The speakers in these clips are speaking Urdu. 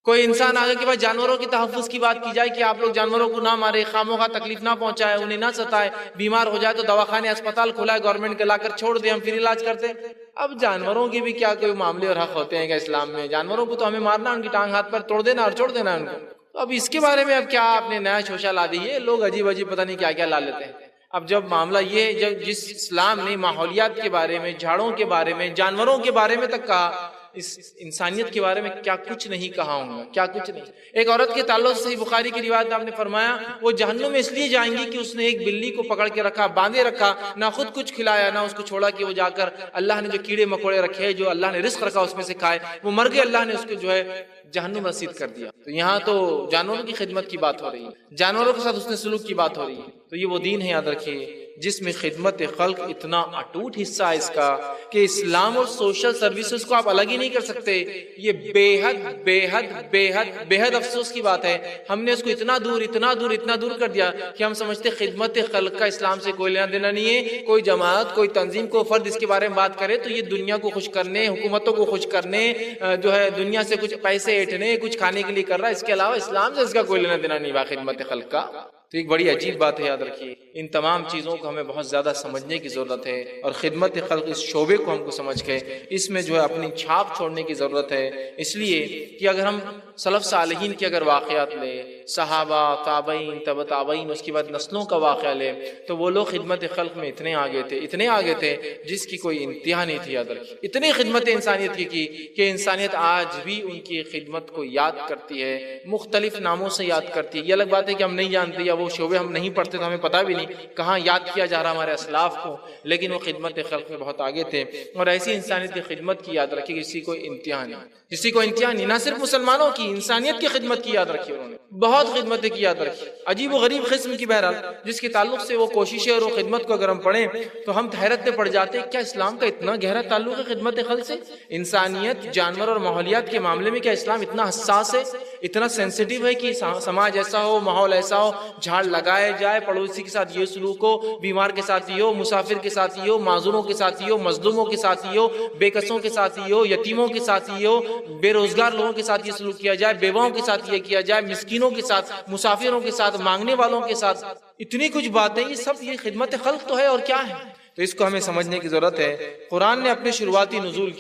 کوئی انسان آگے کہ بھائی جانوروں کے تحفظ کی بات کی جائے کہ آپ لوگ جانوروں کو نہ مارے، خاموخواہ تکلیف نہ پہنچائے، انہیں نہ ستائے، بیمار ہو جائے تو دواخانے اسپتال کھلا ہے گورنمنٹ کے، لا کر چھوڑ دیں، ہم پھر علاج کرتے. اب جانوروں کی بھی کیا کوئی معاملے اور حق ہوتے ہیں کہ اسلام میں؟ جانوروں کو تو ہمیں مارنا، ان کی ٹانگ ہاتھ پر توڑ دینا اور چھوڑ دینا ان کو. تو اب اس کے بارے میں اب کیا آپ نے نیا شوشہ لا دیے؟ لوگ عجیب عجیب پتہ نہیں کیا کیا لا لیتے ہیں. اب جب معاملہ یہ جب جس اسلام نے ماحولیات کے بارے میں، جھاڑوں کے بارے میں، جانوروں کے بارے میں تک کہا، اس انسانیت کے بارے میں کیا کچھ نہیں کہا ہوں گا، کیا کچھ نہیں. ایک عورت کے تعلق سے بخاری کی روایت آپ نے فرمایا وہ جہنم میں اس لیے جائیں گی کہ اس نے ایک بلی کو پکڑ کے رکھا، باندھے رکھا، نہ خود کچھ کھلایا نہ اس کو چھوڑا کہ وہ جا کر اللہ نے جو کیڑے مکوڑے رکھے، جو اللہ نے رزق رکھا اس میں سے کھائے، وہ مر گئے، اللہ نے اس کو جو ہے جہنم رسید کر دیا. تو یہاں تو جانوروں کی خدمت کی بات ہو رہی ہے، جانوروں کے ساتھ اس نے سلوک کی بات ہو رہی ہے. تو یہ وہ دین ہے، یاد رکھیے، جس میں خدمت خلق اتنا اٹوٹ حصہ ہے اس کا کہ اسلام اور سوشل سروسز کو آپ الگ ہی نہیں کر سکتے. یہ بے حد بے حد بے حد بے حد افسوس کی بات ہے. ہم نے اس کو اتنا دور اتنا دور اتنا دور کر دیا کہ ہم سمجھتے خدمت خلق کا اسلام سے کوئی لینا دینا نہیں ہے. کوئی جماعت، کوئی تنظیم، کوئی فرد اس کے بارے میں بات کرے تو یہ دنیا کو خوش کرنے، حکومتوں کو خوش کرنے، جو ہے دنیا سے کچھ پیسے ایٹھنے، کچھ کھانے کے لیے کر رہا ہے. اس کے علاوہ اسلام سے اس کا کوئی لینا دینا نہیں با خدمت خلق کا. تو ایک بڑی عجیب بات ہے، یاد رکھیے. ان تمام چیزوں کو ہمیں بہت زیادہ سمجھنے کی ضرورت ہے، اور خدمت خلق اس شعبے کو ہم کو سمجھ کے اس میں جو ہے اپنی چھاپ چھوڑنے کی ضرورت ہے. اس لیے کہ اگر ہم سلف صالحین کے اگر واقعات لیں، صحابہ، تابعین، تبع تابعین، اس کے بعد نسلوں کا واقعہ لیں، تو وہ لوگ خدمت خلق میں اتنے آگے تھے، اتنے آگے تھے جس کی کوئی انتہا نہیں تھی. یاد رکھیے اتنی خدمت انسانیت کی کہ انسانیت آج بھی ان کی خدمت کو یاد کرتی ہے، مختلف ناموں سے یاد کرتی ہے. یہ الگ بات ہے کہ ہم نہیں جانتے یا وہ شعبے ہم نہیں پڑھتے تو ہمیں پتہ بھی نہیں کہاں یاد کیا جا رہا ہمارے اسلاف کو، لیکن وہ خدمت خلق میں بہت آگے تھے. اور ایسی انسانیت کی خدمت کی یاد رکھی کسی کو انتہا نہیں، کسی کو انتہا نہیں. نہ صرف مسلمانوں کی، انسانیت کی خدمت کی یاد رکھی، انہوں نے بہت خدمتیں کی یاد رکھی، عجیب و غریب قسم کی. بہرحال جس کے تعلق سے وہ کوششیں اور وہ خدمت کو اگر ہم پڑھیں تو ہم حیرت میں پڑ جاتے ہیں، کیا اسلام کا اتنا گہرا تعلق ہے خدمت خلق سے؟ انسانیت، جانور اور ماحولیات کے معاملے میں کیا اسلام اتنا حساس ہے، اتنا سینسیٹیو ہے کہ سماج ایسا ہو، ماحول ایسا ہو، جھاڑ لگائے جائے، پڑوسی کے ساتھ یہ سلوک ہو، بیمار کے ساتھ یہ ہو، مسافر کے ساتھ یہ ہو، معذوروں کے ساتھ یہ ہو، مظلوموں کے ساتھ یہ ہو، بے کسوں کے ساتھ یہ ہو، یتیموں کے ساتھ یہ ہو، بے روزگار لوگوں کے ساتھ یہ سلوک کیا جائے، بیواؤں کے ساتھ یہ کیا جائے، مسکینوں کے ساتھ، مسافروں کے ساتھ، مانگنے والوں کے ساتھ، اتنی کچھ باتیں. یہ سب یہ خدمت خلق تو ہے، اور کیا ہے؟ تو اس کو ہمیں سمجھنے کی ضرورت ہے. قرآن نے اپنے شروعاتی نزول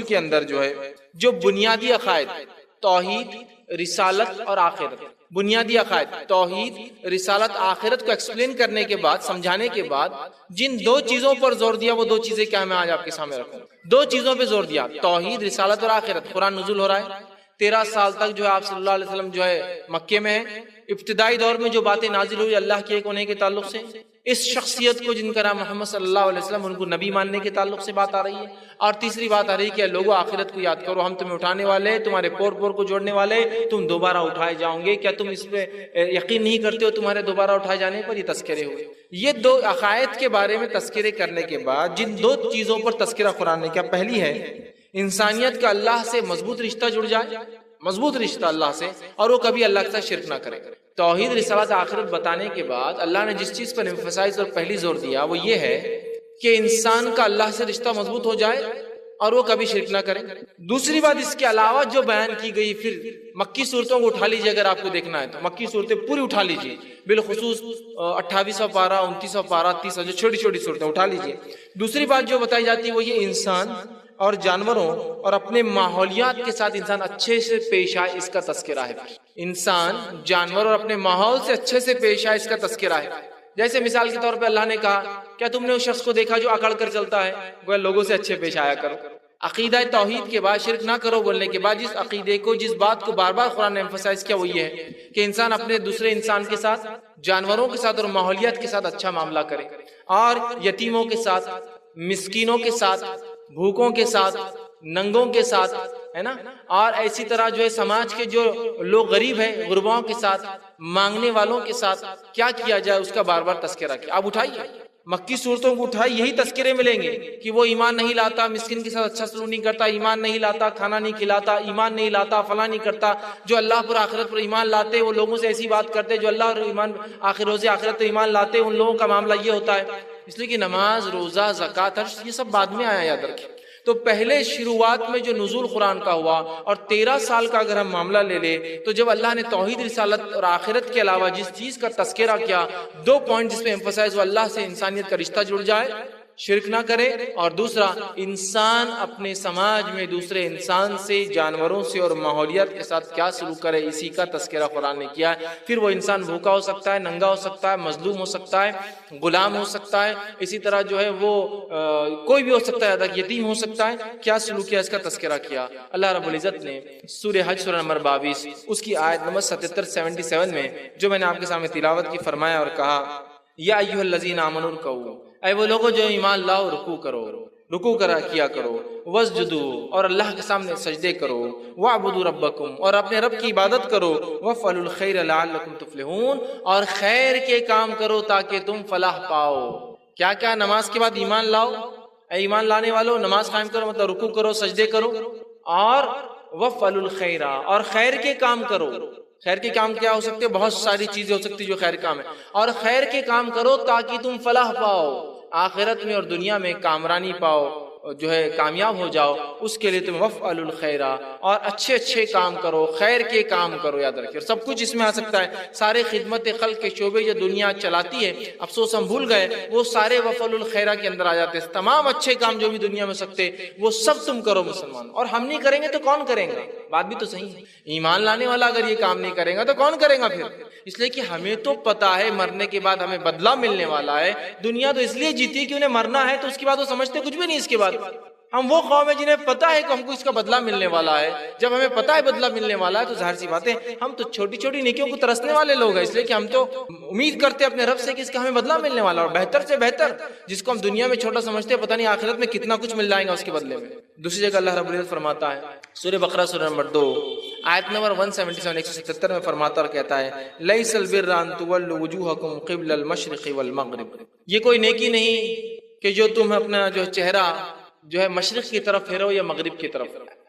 کے اندر جو ہے جو بنیادی عقائد توحید، رسالت اور آخرت، بنیادی عقائد توحید، رسالت، آخرت کو ایکسپلین کرنے کے بعد، سمجھانے کے بعد جن دو چیزوں پر زور دیا، وہ دو چیزیں کیا میں آج آپ کے سامنے رکھوں. دو چیزوں پہ زور دیا، توحید، رسالت اور آخرت. قرآن نزول ہو رہا ہے 13 سال تک جو ہے آپ صلی اللہ علیہ وسلم جو ہے مکے میں ہے. ابتدائی دور میں جو باتیں نازل ہوئی اللہ کے ایک ہونے کے تعلق سے، اس شخصیت کو جن کا نام محمد صلی اللہ علیہ وسلم، ان کو نبی ماننے کے تعلق سے بات آ رہی ہے. اور تیسری بات آ رہی ہے کہ لوگوں آخرت کو یاد کرو، ہم تمہیں اٹھانے والے، تمہارے پور پور کو جوڑنے والے، تم دوبارہ اٹھائے جاؤں گے. کیا تم اس پہ یقین نہیں کرتے ہو تمہارے دوبارہ اٹھائے جانے پر؟ یہ تذکرے ہوئے. یہ دو عقائد کے بارے میں تذکرے کرنے کے بعد جن دو چیزوں پر تذکرہ قرآن نے کیا، پہلی ہے انسانیت کا اللہ سے مضبوط رشتہ جڑ جائے، مضبوط رشتہ اللہ سے، اور وہ کبھی اللہ کے ساتھ شرک نہ کرے. توحید، رسالت، آخرت بتانے کے بعد اللہ نے جس چیز پر ایمفسائز اور پہلی زور دیا وہ یہ ہے کہ انسان کا اللہ سے رشتہ مضبوط ہو جائے اور وہ کبھی شرک نہ کرے. دوسری بات اس کے علاوہ جو بیان کی گئی، پھر مکی صورتوں کو اٹھا لیجیے، اگر آپ کو دیکھنا ہے تو مکی صورتیں پوری اٹھا لیجیے، بالخصوص 28واں پارہ، 29واں پارہ، 30 جو چھوٹی چھوٹی صورتیں اٹھا لیجیے. دوسری بات جو بتائی جاتی ہے وہ یہ انسان اور جانوروں اور اپنے ماحولیات کے ساتھ انسان اچھے سے پیش آئے، اس کا تذکرہ ہے. انسان، جانور اور اپنے ماحول سے اچھے سے پیش آئے، اس کا تذکرہ ہے. جیسے مثال کے طور پہ اللہ نے کہا کیا تم نے اس شخص کو دیکھا جو اکڑ کر چلتا ہے؟ گویا لوگوں سے اچھے پیش آیا کرو. عقیدہ توحید کے بعد شرک نہ کرو بولنے کے بعد جس عقیدے کو، جس بات کو بار بار قرآن نے ایمفسائز کیا وہ یہ ہے کہ انسان اپنے دوسرے انسان کے ساتھ، جانوروں کے ساتھ اور ماحولیات کے ساتھ اچھا معاملہ کرے، اور یتیموں کے ساتھ، مسکینوں کے ساتھ، بھوکوں کے ساتھ، ننگوں کے ساتھ، ہے نا، اور ایسی طرح جو ہے سماج کے جو لوگ غریب ہیں، غرباؤں کے ساتھ، مانگنے والوں کے ساتھ کیا کیا جائے اس کا بار بار تذکرہ کیا. آپ اٹھائیے مکی صورتوں کو اٹھائیے، یہی تذکرے ملیں گے کہ وہ ایمان نہیں لاتا، مسکین کے ساتھ اچھا سلوک نہیں کرتا، ایمان نہیں لاتا، کھانا نہیں کھلاتا، ایمان نہیں لاتا، فلاں نہیں کرتا. جو اللہ پر آخرت پر ایمان لاتے وہ لوگوں سے ایسی بات کرتے، جو اللہ اور ایمان روز آخرت پر ایمان لاتے ان لوگوں کا معاملہ یہ ہوتا ہے. اس لیے کہ نماز، روزہ، زکوٰۃ، حج یہ سب بعد میں آیا، یاد رکھیں. تو پہلے شروعات میں جو نزول قرآن کا ہوا اور 13 سال کا اگر ہم معاملہ لے لیں تو جب اللہ نے توحید، رسالت اور آخرت کے علاوہ جس چیز کا تذکرہ کیا، 2 پوائنٹ جس میں ایمفسائز ہوا، اللہ سے انسانیت کا رشتہ جڑ جائے، شرک نہ کرے، اور دوسرا انسان اپنے سماج میں دوسرے انسان سے، جانوروں سے اور ماحولیات کے ساتھ کیا سلوک کرے، اسی کا تذکرہ قرآن نے کیا ہے۔ پھر وہ انسان بھوکا ہو سکتا ہے، ننگا ہو سکتا ہے، مظلوم ہو سکتا ہے، غلام ہو سکتا ہے، اسی طرح جو ہے وہ کوئی بھی ہو سکتا ہے، یتیم ہو سکتا ہے، کیا سلوک کیا، اس کا تذکرہ کیا۔ اللہ رب العزت نے سورہ حج سورہ نمبر 22 اس کی آیت نمبر 77 میں جو میں نے آپ کے سامنے تلاوت کی فرمایا اور کہا، یا ایھا الذین آمنوا ارکعوا، اے وہ لوگوں جو ایمان لاؤ رکوع کرو، رکوع کیا کرو، واسجدوا اور اللہ کے سامنے سجدے کرو، واعبدوا ربکم اور اپنے رب کی عبادت کرو، وافعلوا الخیر لعلکم تفلحون اور خیر کے کام کرو تاکہ تم فلاح پاؤ۔ کیا کیا؟ نماز کے بعد ایمان لاؤ، اے ایمان لانے والو نماز قائم کرو، مطلب رکوع کرو، سجدے کرو، اور وافعلوا الخیر اور خیر کے کام کرو۔ خیر کے کام کیا ہو سکتے؟ بہت ساری چیزیں ہو سکتی جو خیر کام ہے، اور خیر کے کام کرو تاکہ تم فلاح پاؤ، آخرت میں اور دنیا میں کامرانی پاؤ، جو ہے کامیاب ہو جاؤ، اس کے لیے تم وفعلوا الخیر اور اچھے کام کرو، خیر کے کام کرو۔ یاد رکھیے سب کچھ اس میں آ سکتا ہے، سارے خدمت خلق کے شعبے جو دنیا چلاتی ہے، افسوس ہم بھول گئے، وہ سارے وفعلوا الخیر کے اندر آ جاتے ہیں۔ تمام اچھے کام جو بھی دنیا میں سکتے وہ سب تم کرو مسلمان، اور ہم نہیں کریں گے تو کون کریں گا؟ بات بھی تو صحیح ہے، ایمان لانے والا اگر یہ کام نہیں کرے گا تو کون کرے گا پھر؟ اس لیے کہ ہمیں تو پتا ہے مرنے کے بعد ہمیں بدلہ ملنے والا ہے۔ دنیا تو اس لیے جیتی کہ انہیں مرنا ہے، تو اس کے بعد وہ سمجھتے کچھ بھی نہیں اس کے بعد۔ ہم وہ قوم ہے جنہیں پتا ہے کہ ہم کو اس کا بدلہ ملنے والا ہے۔ جب ہمیں پتا ہے بدلہ ملنے والا ہے تو ظاہر سی بات ہے ہم تو چھوٹی چھوٹی نیکیوں کو ترسنے والے لوگ ہیں، اس لیے کہ ہم تو امید کرتے ہیں اپنے رب سے کہ اس کا ہمیں بدلہ ملنے والا ہے، اور بہتر سے بہتر جس کو ہم دنیا میں چھوٹا سمجھتے ہیں، پتہ نہیں آخرت میں کتنا کچھ مل جائے گا اس کے بدلے میں۔ دوسری جگہ اللہ رب العزت فرماتا ہے سورہ بقرہ سورہ نمبر 2 آیت نمبر 177 میں فرماتا اور کہتا ہے، لیس البر ان تولوا وجوہکم قبل المشرق والمغرب، یہ کوئی نیکی نہیں کہ جو تم اپنا جو چہرہ جو ہے مشرق کی طرف پھیرو یا مغرب کی طرف۔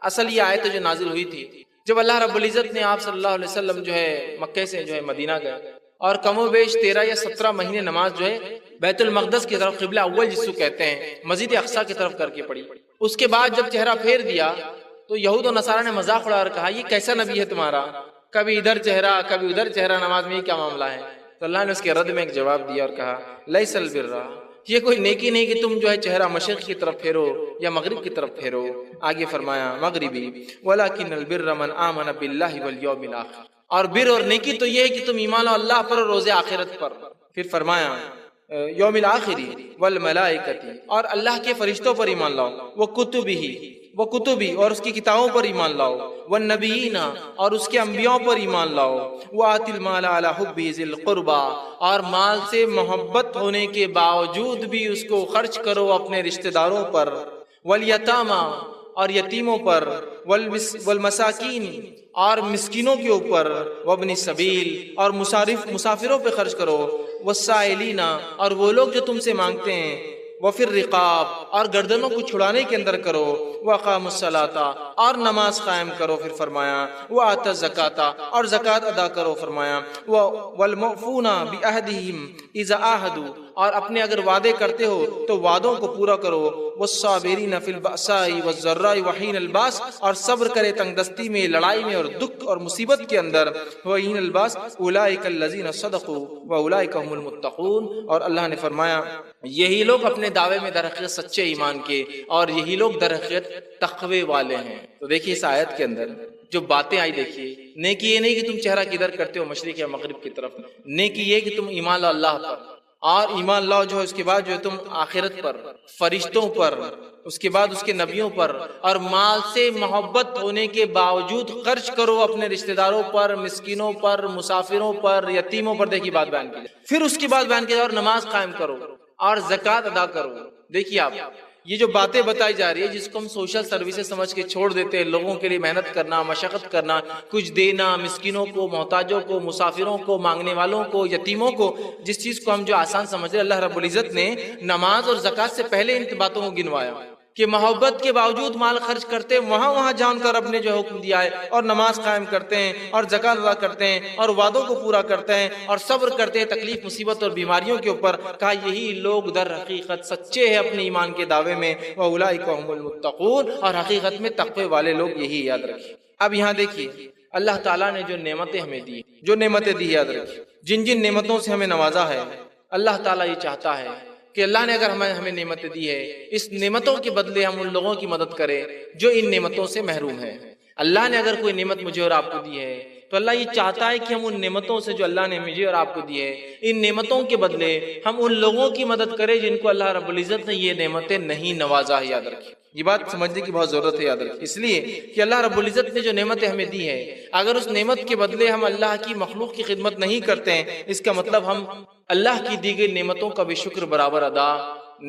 اصل یہ آیت جو نازل ہوئی تھی جب اللہ رب العزت نے آپ صلی اللہ علیہ وسلم جو ہے مکے سے جو ہے مدینہ گئے، اور کم و بیش 13 یا 17 مہینے نماز جو ہے بیت المقدس کی طرف، قبلہ اول جس کو کہتے ہیں، مسجد اقصیٰ کی طرف کر کے پڑھی۔ اس کے بعد جب چہرہ پھیر دیا تو یہود و نصارہ نے مذاق اڑا اور کہا، یہ کیسا نبی ہے تمہارا، کبھی ادھر چہرہ کبھی ادھر چہرہ، نماز میں یہ کیا معاملہ ہے؟ تو اللہ نے اس کے رد میں ایک جواب دیا اور کہا، لیس البر، یہ کوئی نیکی نہیں کہ تم جو ہے چہرہ مشرق کی طرف پھیرو یا مغرب کی طرف پھیرو۔ آگے فرمایا مغربی، ولیکن البر من آمن باللہ والیوم الآخر، اور بر اور نیکی تو یہ ہے کہ تم ایمان لاؤ اللہ پر اور روز آخرت پر۔ پھر فرمایا یوم الآخری والملائکتی، اور اللہ کے فرشتوں پر ایمان لاؤ، وہ کتبی اور اس کی کتابوں پر ایمان لاؤ، والنبیین اور اس کے انبیاء پر ایمان لاؤ، وآت المال علی حبہ ذی القربى اور مال سے محبت ہونے کے باوجود بھی اس کو خرچ کرو اپنے رشتہ داروں پر، والیتامی اور یتیموں پر، والمساکین اور مسکینوں کے اوپر، وابن السبیل اور مسافروں پہ خرچ کرو، والسائلین اور وہ لوگ جو تم سے مانگتے ہیں، وفی الرقاب اور گردنوں کو چھڑانے کے اندر کرو، واقاموا الصلاۃ اور نماز قائم کرو۔ پھر فرمایا وآتوا الزکاۃ اور زکوٰۃ ادا کرو۔ فرمایا والموفون بعہدہم اذا عاہدوا اور اپنے اگر وعدے کرتے ہو تو وعدوں کو پورا کرو، والصابرین فی البأساء والضراء وحین الباس اور صبر کرے تنگ دستی میں، لڑائی میں اور دکھ اور مصیبت کے اندر، وحین الباس اولئک الذین صدقوا واولئک هم المتقون۔ اور اللہ نے فرمایا یہی لوگ اپنے دعوے میں در حقیقت سچے ایمان کے، اور یہی لوگ در حقیقت تقوی والے ہیں۔ تو دیکھیے اس آیت کے اندر جو باتیں آئی، دیکھیے نیکی یہ نہیں کہ تم چہرہ کدھر کرتے ہو مشرق یا مغرب کی طرف، نیکی یہ کہ تم ایمان لاؤ اللہ پر، اور ایمان لاؤ جو ہے اس کے بعد جو ہے تم آخرت پر، فرشتوں پر، اس کے بعد اس کے نبیوں پر، اور مال سے محبت ہونے کے باوجود خرچ کرو اپنے رشتہ داروں پر، مسکینوں پر، مسافروں پر، یتیموں پر۔ دیکھیے بات بیان کی جائے، پھر اس کے بعد بیان کیا جائے اور نماز قائم کرو اور زکوٰۃ ادا کرو۔ دیکھیے آپ یہ جو باتیں بتائی جا رہی ہے جس کو ہم سوشل سروسز سمجھ کے چھوڑ دیتے ہیں، لوگوں کے لیے محنت کرنا، مشقت کرنا، کچھ دینا، مسکینوں کو، محتاجوں کو، مسافروں کو، مانگنے والوں کو، یتیموں کو، جس چیز کو ہم جو آسان سمجھ رہے، اللہ رب العزت نے نماز اور زکوٰۃ سے پہلے ان باتوں کو گنوایا۔ کہ محبت کے باوجود مال خرچ کرتے ہیں، وہاں وہاں جان کر رب نے جو حکم دیا ہے، اور نماز قائم کرتے ہیں اور زکوٰۃ ادا کرتے ہیں اور وعدوں کو پورا کرتے ہیں اور صبر کرتے ہیں تکلیف مصیبت اور بیماریوں کے اوپر، کہا یہی لوگ در حقیقت سچے ہیں اپنے ایمان کے دعوے میں، وَأُولَٰئِکَ هُمُ الْمُتَّقُونَ، اور حقیقت میں تقوی والے لوگ یہی یاد رکھیں۔ اب یہاں دیکھیے اللہ تعالیٰ نے جو نعمتیں ہمیں دی، جو نعمتیں دی یاد رکھیں، جن جن نعمتوں سے ہمیں نوازا ہے، اللہ تعالیٰ یہ چاہتا ہے کہ اللہ نے اگر ہمیں نعمتیں دی ہے، اس نعمتوں کے بدلے ہم ان لوگوں کی مدد کریں جو ان نعمتوں سے محروم ہیں۔ اللہ نے اگر کوئی نعمت مجھے اور آپ کو دی ہے تو اللہ یہ چاہتا ہے کہ ہم ان نعمتوں سے جو اللہ نے مجھے اور آپ کو دی ہے، ان نعمتوں کے بدلے ہم ان لوگوں کی مدد کریں جن کو اللہ رب العزت نے یہ نعمتیں نہیں نوازا ہے۔ یاد رکھیں، یہ بات سمجھنے کی بہت ضرورت ہے، یاد رکھیں، اس لیے کہ اللہ رب العزت نے جو نعمتیں ہمیں دی ہے، اگر اس نعمت کے بدلے ہم اللہ کی مخلوق کی خدمت نہیں کرتے ہیں، اس کا مطلب ہم اللہ کی دی گئی نعمتوں کا بھی شکر برابر ادا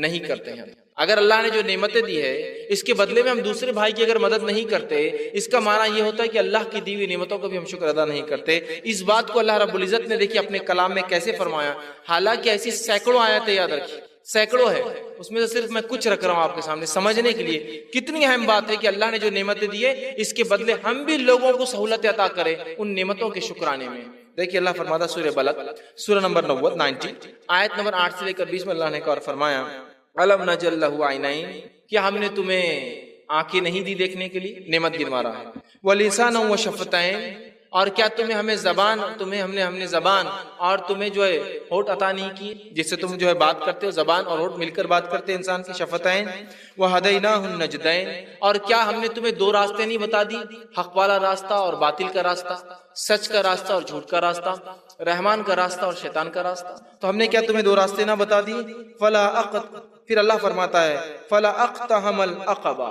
نہیں کرتے ہیں۔ اگر اللہ نے جو نعمتیں دی ہے اس کے بدلے میں ہم دوسرے بھائی کی اگر مدد نہیں کرتے، اس کا معنی یہ ہوتا ہے کہ اللہ کی دی ہوئی نعمتوں کا بھی ہم شکر ادا نہیں کرتے۔ اس بات کو اللہ رب العزت نے دیکھیے اپنے کلام میں کیسے فرمایا، حالانکہ ایسی سینکڑوں آیتیں، یاد رکھیے سینکڑوں ہے، اس میں سے صرف میں کچھ رکھ رہا ہوں آپ کے سامنے سمجھنے کے لیے کتنی اہم بات ہے کہ اللہ نے جو نعمتیں دی ہے اس کے بدلے ہم بھی لوگوں کو سہولت عطا کریں ان نعمتوں کے شکرانے میں۔ دیکھیے اللہ فرماتا سورہ بلد سورہ نمبر 90 آیت نمبر 8 سے لے کر 20 میں اللہ نے ایک اور فرمایا، الم نجعل لہ عینین، کیا ہم نے تمہیں آنکھیں نہیں دی دیکھنے کے لیے؟ نعمت گنوا رہا ہے، ولسانا وشفتین، اور کیا ہم نے زبان اور تمہیں جو ہے ہونٹ عطا نہیں کی جس سے تم جو ہے بات کرتے ہو، زبان اور ہونٹ مل کر بات کرتے ہیں انسان کی، شفتین وہدیناہ النجدین، اور کیا ہم نے تمہیں دو راستے نہیں بتا دی، حق والا راستہ اور باطل کا راستہ، سچ کا راستہ اور جھوٹ کا راستہ، رحمان کا راستہ اور شیطان کا راستہ، تو ہم نے کیا تمہیں دو راستے نہ بتا دیے؟ پھر اللہ فرماتا ہے فلا اقتحم العقبہ،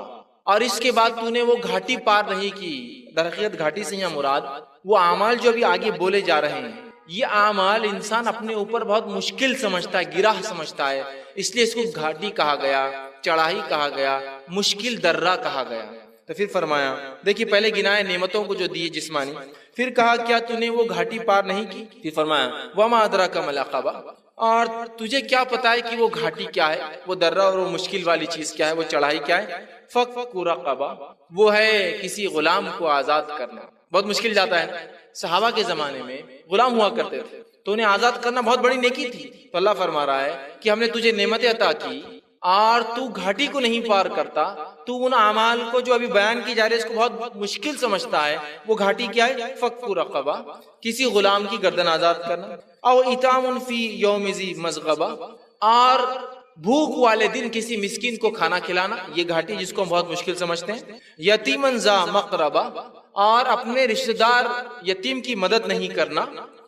اور اس کے بعد تو نے وہ گھاٹی پار نہیں کی۔ درحقیقت گھاٹی سے یہاں مراد وہ اعمال جو ابھی آگے بولے جا رہے ہیں، یہ اعمال انسان اپنے اوپر بہت مشکل سمجھتا ہے، گراہ سمجھتا ہے، اس لیے اس کو گھاٹی کہا گیا، چڑھائی کہا گیا، مشکل درہ کہا گیا۔ تو پھر فرمایا، دیکھیے پہلے گنائے نعمتوں کو جو دیے جسمانی، پھر کہا کیا تو نے وہ گھاٹی پار نہیں کی؟ پھر فرمایا وما ادراک ما العقبہ، اور تجھے کیا پتا ہے کہ وہ گھاٹی کیا ہے، وہ درہ اور وہ مشکل والی چیز کیا ہے، وہ چڑھائی کیا ہے؟ فک رقبہ، وہ ہے کسی غلام کو آزاد کرنا۔ بہت مشکل جاتا ہے، صحابہ کے زمانے میں غلام ہوا کرتے تھے تو انہیں آزاد کرنا بہت بڑی نیکی تھی، تو اللہ فرما رہا ہے کہ ہم نے تجھے نعمتیں عطا کی اور تو گھاٹی کو نہیں پار کرتا، تو ان اعمال کو جو ابھی بیان کی جا رہی ہے اس کو بہت مشکل سمجھتا ہے۔ وہ گھاٹی کیا ہے؟ فک رقبہ، کسی غلام کی گردن آزاد کرنا، او اطعام فی یوم ذی مسغبہ، اور بھوک والے دن کسی مسکین کو کھانا کھلانا، یہ گھاٹی جس کو ہم بہت مشکل سمجھتے ہیں۔ یتیمن ذا مقربہ، اور اپنے رشتہ دار یتیم کی مدد نہیں کرنا۔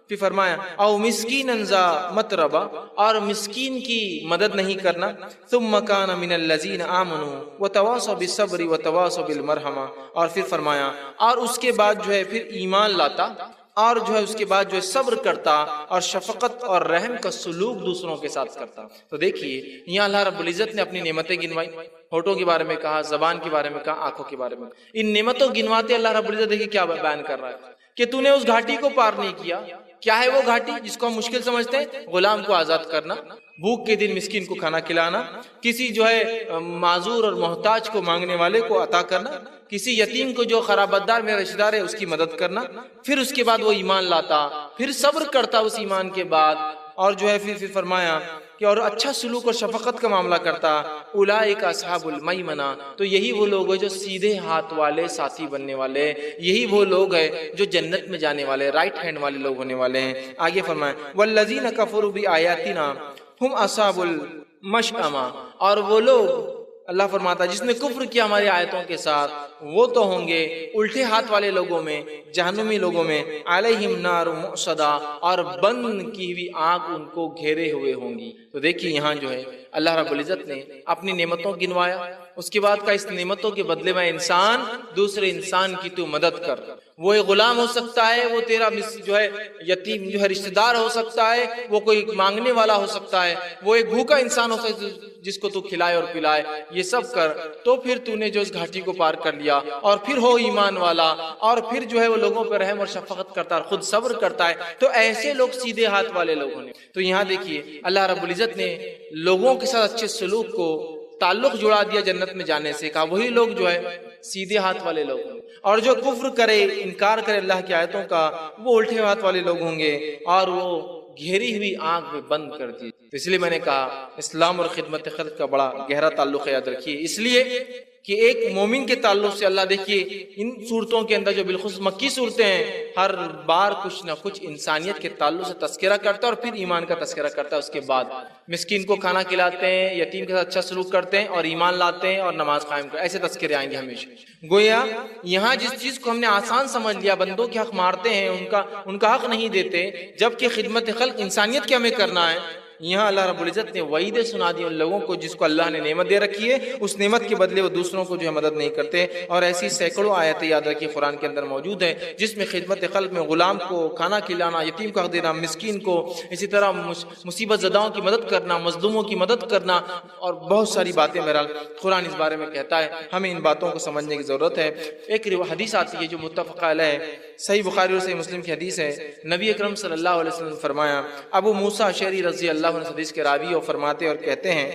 پھر فرمایا او مسکینن ذا متربہ، اور مسکین کی مدد نہیں کرنا۔ ثم کان من الذین آمنوا وتواصوا بالصبر وتواصوا بالمرحمہ، اور پھر فرمایا اور اس کے بعد جو ہے پھر ایمان لاتا اور جو ہے اس کے بعد جو ہے صبر کرتا اور شفقت اور رحم کا سلوک دوسروں کے ساتھ کرتا۔ تو دیکھیے یہاں اللہ رب العزت نے اپنی نعمتیں گنوائی، ہونٹوں کے بارے میں کہا، زبان کے بارے میں کہا، آنکھوں کے بارے میں، ان نعمتوں گنواتے اللہ رب العزت دیکھیے کیا بیان کر رہا ہے کہ تو نے اس گھاٹی کو پار نہیں کیا۔ کیا ہے وہ گھاٹی جس کو ہم مشکل سمجھتے ہیں؟ غلام کو آزاد کرنا، بھوک کے دن مسکین کو کھانا کھلانا، کسی جو ہے معذور اور محتاج کو مانگنے والے کو عطا کرنا، کسی یتیم کو جو خرابتدار میرا رشتہ دار ہے اس کی مدد کرنا، پھر اس کے بعد وہ ایمان لاتا، پھر صبر کرتا اس ایمان کے بعد، اور جو ہے پھر فرمایا کہ اور اچھا سلوک اور شفقت کا معاملہ کرتا۔ اولئک اصحاب المیمنہ، تو یہی وہ لوگ ہیں جو سیدھے ہاتھ والے ساتھی بننے والے، یہی وہ لوگ ہیں جو جنت میں جانے والے، رائٹ ہینڈ والے لوگ ہونے والے ہیں۔ آگے فرمایا والذین کفروا بآیاتنا ہم اصحاب المشأمہ، اور وہ لوگ اللہ فرماتا ہے جس نے کفر کیا ہماری آیتوں کے ساتھ وہ تو ہوں گے الٹے ہاتھ والے لوگوں میں، جہنمی لوگوں میں، علیہم نار مؤصدہ، اور بند کی ہوئی آگ ان کو گھیرے ہوئے ہوں گی۔ تو دیکھیے یہاں جو ہے اللہ رب العزت نے اپنی نعمتوں گنوایا، اس کے بعد کا اس نعمتوں کے بدلے میں انسان دوسرے انسان کی تو مدد کر، وہ ایک غلام ہو سکتا ہے، وہ تیرا جو ہے یتیم جو ہے رشتہ دار ہو سکتا ہے، وہ کوئی مانگنے والا ہو سکتا ہے، وہ ایک بھوکا انسان ہو سکتا ہے جس کو تو کھلائے اور پلائے، یہ سب کر، تو پھر تو نے جو اس گھاٹی کو پار کر لیا، اور پھر ہو ایمان والا، اور پھر جو ہے وہ لوگوں پر رحم اور شفقت کرتا ہے، خود صبر کرتا ہے، تو ایسے لوگ سیدھے ہاتھ والے لوگوں نے۔ تو یہاں دیکھیے اللہ رب العزت نے لوگوں کے ساتھ اچھے سلوک کو تعلق جڑا دیا جنت میں جانے سے، کہا وہی لوگ جو ہے سیدھے ہاتھ والے لوگ ہوں گے، اور جو کفر کرے، انکار کرے اللہ کی آیتوں کا، وہ الٹے ہاتھ والے لوگ ہوں گے، اور وہ گھیری ہوئی آنکھ میں بند کر دی۔ تو اس لیے میں نے کہا اسلام اور خدمت خلق کا بڑا گہرا تعلق ہے، یاد رکھیے، اس لیے کہ ایک مومن کے تعلق سے اللہ دیکھیے ان صورتوں کے اندر جو بالخصوص مکی صورتیں ہیں، ہر بار کچھ نہ کچھ انسانیت کے تعلق سے تذکرہ کرتا ہے اور پھر ایمان کا تذکرہ کرتا ہے۔ اس کے بعد مسکین کو کھانا کھلاتے ہیں، یتیم کے ساتھ اچھا سلوک کرتے ہیں، اور ایمان لاتے ہیں اور نماز قائم کرتے ہیں، ایسے تذکرے آئیں گے ہمیشہ۔ گویا یہاں جس چیز کو ہم نے آسان سمجھ لیا، بندوں کے حق مارتے ہیں، ان کا حق نہیں دیتے، جبکہ خدمت خلق انسانیت کے ہمیں کرنا ہے، یہاں اللہ رب العزت نے وعیدیں سنا دی ان لوگوں کو جس کو اللہ نے نعمت دے رکھی ہے، اس نعمت کے بدلے وہ دوسروں کو جو ہے مدد نہیں کرتے۔ اور ایسی سینکڑوں آیتیں یاد رکھیے قرآن کے اندر موجود ہیں جس میں خدمت خلق میں غلام کو کھانا کھلانا، یتیم کو حق دینا، مسکین کو، اسی طرح مصیبت زداؤں کی مدد کرنا، مظلوموں کی مدد کرنا، اور بہت ساری باتیں بہرحال قرآن اس بارے میں کہتا ہے۔ ہمیں ان باتوں کو سمجھنے کی ضرورت ہے۔ ایک حدیث آتی ہے جو متفق علیہ ہے، صحیح بخاری اور صحیح مسلم کی حدیث ہے، نبی اکرم صلی اللہ علیہ وسلم نے فرمایا، ابو موسیٰ اشعری رضی اللہ عنہ حدیث کے راوی اور فرماتے اور کہتے ہیں،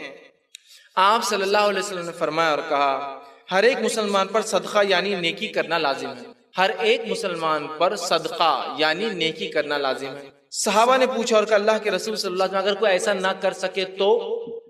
آپ صلی اللہ علیہ وسلم نے فرمایا اور کہا، ہر ایک مسلمان پر صدقہ یعنی نیکی کرنا لازم ہے، ہر ایک مسلمان پر صدقہ یعنی نیکی کرنا لازم ہے۔ صحابہ نے پوچھا اور کہا اللہ کے رسول صلی اللہ علیہ وسلم اگر کوئی ایسا نہ کر سکے تو،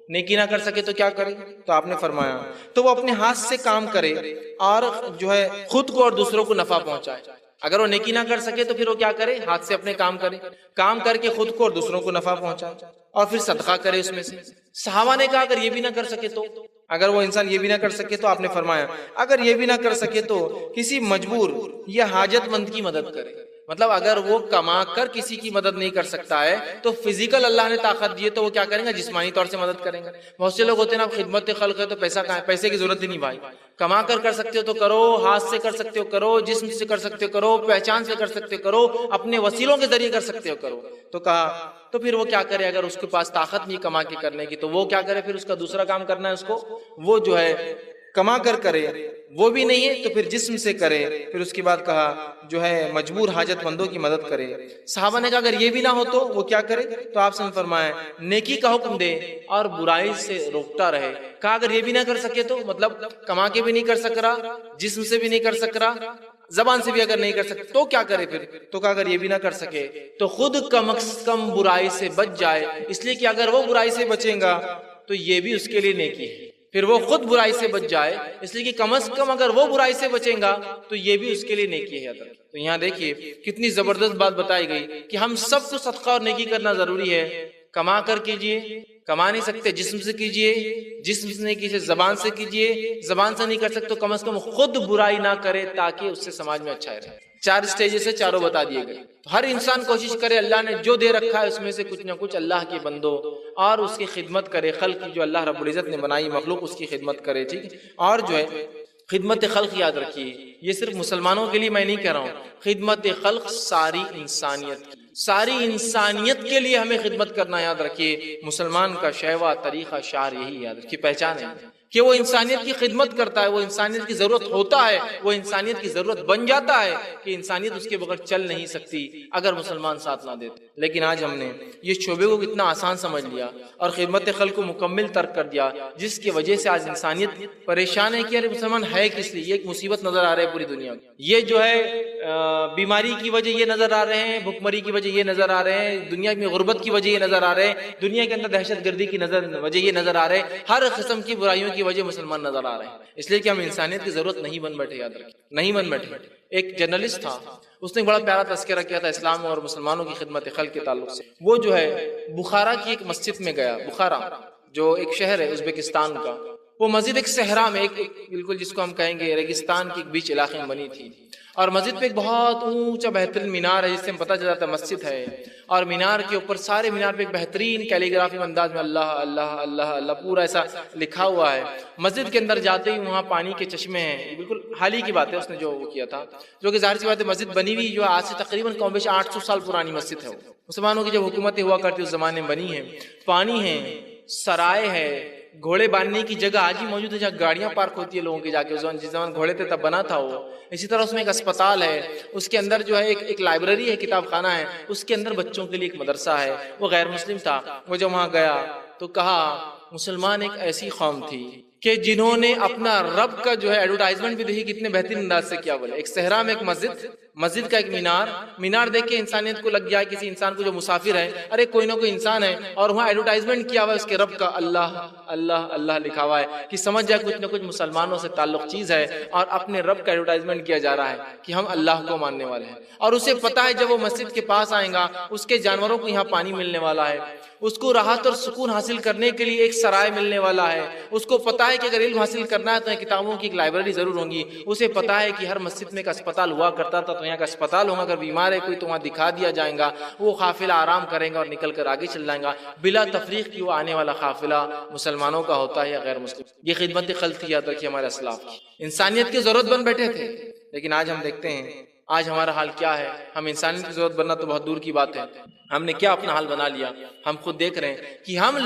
نیکی نہ کر سکے تو کیا کرے؟ تو آپ نے فرمایا تو وہ اپنے ہاتھ سے کام کرے اور جو ہے خود کو اور دوسروں کو نفع پہنچائے۔ اگر وہ نیکی نہ کر سکے تو پھر وہ کیا کرے؟ ہاتھ سے اپنے کام کرے، کام کر کے خود کو اور دوسروں کو نفع پہنچائے، اور پھر صدقہ کرے اس میں سے۔ صحابہ نے کہا اگر یہ بھی نہ کر سکے تو، اگر وہ انسان یہ بھی نہ کر سکے تو آپ نے فرمایا اگر یہ بھی نہ کر سکے تو کسی مجبور یا حاجت مند کی مدد کرے۔ مطلب اگر وہ کما کر کسی کی مدد نہیں کر سکتا ہے تو فزیکل اللہ نے طاقت دی ہے تو وہ کیا کریں گے؟ جسمانی طور سے مدد کریں گے۔ بہت سے لوگ ہوتے ہیں نا خدمت خلق ہے تو پیسہ کہاں ہے؟ پیسے کی ضرورت ہی نہیں بھائی، کما کر سکتے ہو تو کرو، ہاتھ سے کر سکتے ہو کرو، جسم سے کر سکتے ہو کرو، پہچان سے کر سکتے ہو کرو، اپنے وسیلوں کے ذریعے کر سکتے ہو کرو۔ تو کہا تو پھر وہ کیا کرے؟ اگر اس کے پاس طاقت نہیں کما کے کرنے کی تو وہ کیا کرے؟ پھر اس کا دوسرا کام کرنا ہے اس کو، وہ جو ہے کما کر کرے، وہ بھی نہیں ہے تو پھر جسم سے کرے۔ پھر اس کے بعد کہا جو ہے مجبور حاجت مندوں کی مدد کرے۔ صحابہ نے کہا اگر یہ بھی نہ ہو تو وہ کیا کرے؟ تو آپ نے فرمایا نیکی کا حکم دے اور برائی سے روکتا رہے۔ کہا اگر یہ بھی نہ کر سکے تو، مطلب کما کے بھی نہیں کر سک رہا، جسم سے بھی نہیں کر سک رہا، زبان سے بھی اگر نہیں کر سکتے تو کیا کرے پھر؟ تو کہا اگر یہ بھی نہ کر سکے تو خود کم از کم برائی سے بچ جائے، اس لیے کہ اگر وہ برائی سے بچیں گا تو یہ بھی اس کے لیے نیکی ہے۔ پھر وہ خود برائی سے بچ جائے، اس لیے کہ کم از کم اگر وہ برائی سے بچیں گا تو یہ بھی اس کے لیے نیکی ہے۔ تو یہاں دیکھیے کتنی زبردست بات بتائی گئی کہ ہم سب کو صدقہ اور نیکی کرنا ضروری ہے۔ کما کر کیجئے، کما نہیں سکتے جسم سے کیجئے، جسم سے نہیں کیجئے زبان سے کیجئے، زبان سے نہیں کر سکتے تو کم از کم خود برائی نہ کرے تاکہ اس سے سماج میں اچھا رہے۔ 4 سٹیجز سے چاروں بتا دیے گئے۔ ہر انسان کوشش کرے اللہ نے جو دے رکھا ہے اس میں سے کچھ نہ کچھ اللہ کے بندوں اور اس کی خدمت کرے، خلق کی جو اللہ رب العزت نے بنائی مخلوق اس کی خدمت کرے، ٹھیک ہے؟ اور جو ہے خدمت خلق یاد رکھیے، یہ صرف مسلمانوں کے لیے میں نہیں کہہ رہا ہوں، خدمت خلق ساری انسانیت کی، ساری انسانیت کے لیے ہمیں خدمت کرنا یاد رکھیے۔ مسلمان کا شیوا طریقہ شعار یہی یاد رکھیے، پہچان ہے کہ وہ انسانیت کی خدمت کرتا ہے، وہ انسانیت کی ضرورت ہوتا ہے، وہ انسانیت کی ضرورت بن جاتا ہے کہ انسانیت اس کے بغیر چل نہیں سکتی اگر مسلمان ساتھ نہ دیتے۔ لیکن آج ہم نے یہ شعبے کو کتنا آسان سمجھ لیا اور خدمت خلق کو مکمل ترک کر دیا، جس کی وجہ سے آج انسانیت پریشان ہے کہ ارے مسلمان ہے کس لیے؟ یہ ایک مصیبت نظر آ رہا ہے پوری دنیا میں، یہ جو ہے بیماری کی وجہ یہ نظر آ رہے ہیں، بھوکمری کی وجہ یہ نظر آ رہے ہیں، دنیا میں غربت کی وجہ یہ نظر آ رہے ہیں، دنیا کے اندر دہشت گردی کی وجہ یہ نظر آ رہے ہیں، ہر قسم کی برائیوں کی وجہ مسلمان نظر آ رہے ہیں، اس لیے کہ ہم انسانیت کی ضرورت نہیں بن بیٹھے، یاد رکھیں نہیں بن بیٹھے۔ ایک جرنلسٹ تھا، اس نے بڑا پیارا تذکرہ کیا تھا اسلام اور مسلمانوں کی خدمت خلق کے تعلق سے۔ وہ جو ہے بخارا کی ایک مسجد میں گیا، بخارا جو ایک شہر ہے ازبکستان کا، وہ مسجد ایک صحرا میں، ایک بالکل جس کو ہم کہیں گے ریگستان کے بیچ علاقے میں بنی تھی، اور مسجد پہ ایک بہت اونچا بہترین مینار ہے جس سے پتہ چلا تھا مسجد ہے، اور مینار کے اوپر سارے مینار پہ ایک بہترین کیلیگرافی انداز میں اللہ اللہ اللہ اللہ پورا ایسا لکھا ہوا ہے۔ مسجد کے اندر جاتے ہی وہاں پانی کے چشمے ہیں، بالکل حال ہی کی بات ہے اس نے جو وہ کیا تھا، جو کہ ظاہر سی بات ہے مسجد بنی ہوئی جو آج سے تقریباً کم بیش 800 سال پرانی مسجد ہے، مسلمانوں کی جب حکومتیں ہوا کرتی اس زمانے میں بنی ہے، پانی ہے، سرائے ہے، گھوڑے باندھنے کی جگہ آج بھی موجود ہے جہاں گاڑیاں پارک ہوتی ہے لوگوں کی جا کے، جس زمان گھوڑے تھے تب بنا تھا وہ۔ اسی طرح اس میں ایک اسپتال ہے، اس کے اندر جو ہے ایک لائبریری ہے، کتاب خانہ ہے، اس کے اندر بچوں کے لیے ایک مدرسہ ہے۔ وہ غیر مسلم تھا، وہ جب وہاں گیا تو کہا مسلمان ایک ایسی قوم تھی کہ جنہوں نے اپنا رب کا جو ہے ایڈورٹائزمنٹ بھی دیکھی کتنے بہترین انداز سے کیا بولے. ایک صحرا میں ایک مسجد کا ایک مینار دیکھ کے انسانیت کو لگ گیا, کسی انسان کو جو مسافر ہے, ارے کوئی نہ کوئی انسان ہے, اور وہاں ایڈورٹائزمنٹ کیا ہوا ہے اس کے رب کا, اللہ اللہ اللہ لکھا ہوا ہے, کہ سمجھ جائے کچھ نہ کچھ مسلمانوں سے تعلق چیز ہے, اور اپنے رب کا ایڈورٹائزمنٹ کیا جا رہا ہے کہ ہم اللہ کو ماننے والے ہیں. اور اسے پتا ہے جب وہ مسجد کے پاس آئے گا اس کے جانوروں کو یہاں پانی ملنے والا ہے, اس کو راحت اور سکون حاصل کرنے کے لیے ایک سرائے ملنے والا ہے, اس کو پتا ہے کہ اگر علم حاصل کرنا ہے تو یہاں کتابوں کی ایک لائبریری ضرور ہوں گی, اسے پتا ہے کہ ہر مسجد میں ایک اسپتال ہوا کرتا تھا تو یہاں کا اسپتال ہوگا, اگر بیمار ہے کوئی تو وہاں دکھا دیا جائے گا, وہ قافلہ آرام کرے گا اور نکل کر آگے چل جائے گا بلا تفریق کی. وہ آنے والا قافلہ مسلمانوں کا ہوتا ہے یا غیر مسلم. یہ خدمت خلق کی یاد رکھی ہمارے اسلاف کی, انسانیت کی ضرورت بن بیٹھے تھے. لیکن آج ہم دیکھتے ہیں آج ہمارا حال کیا ہے. ہم انسانیت کی ضرورت بننا تو بہت دور کی بات ہے, ہم نے کیا اپنا حال بنا لیا. ہم خود دیکھ رہے ہیں کہ ہم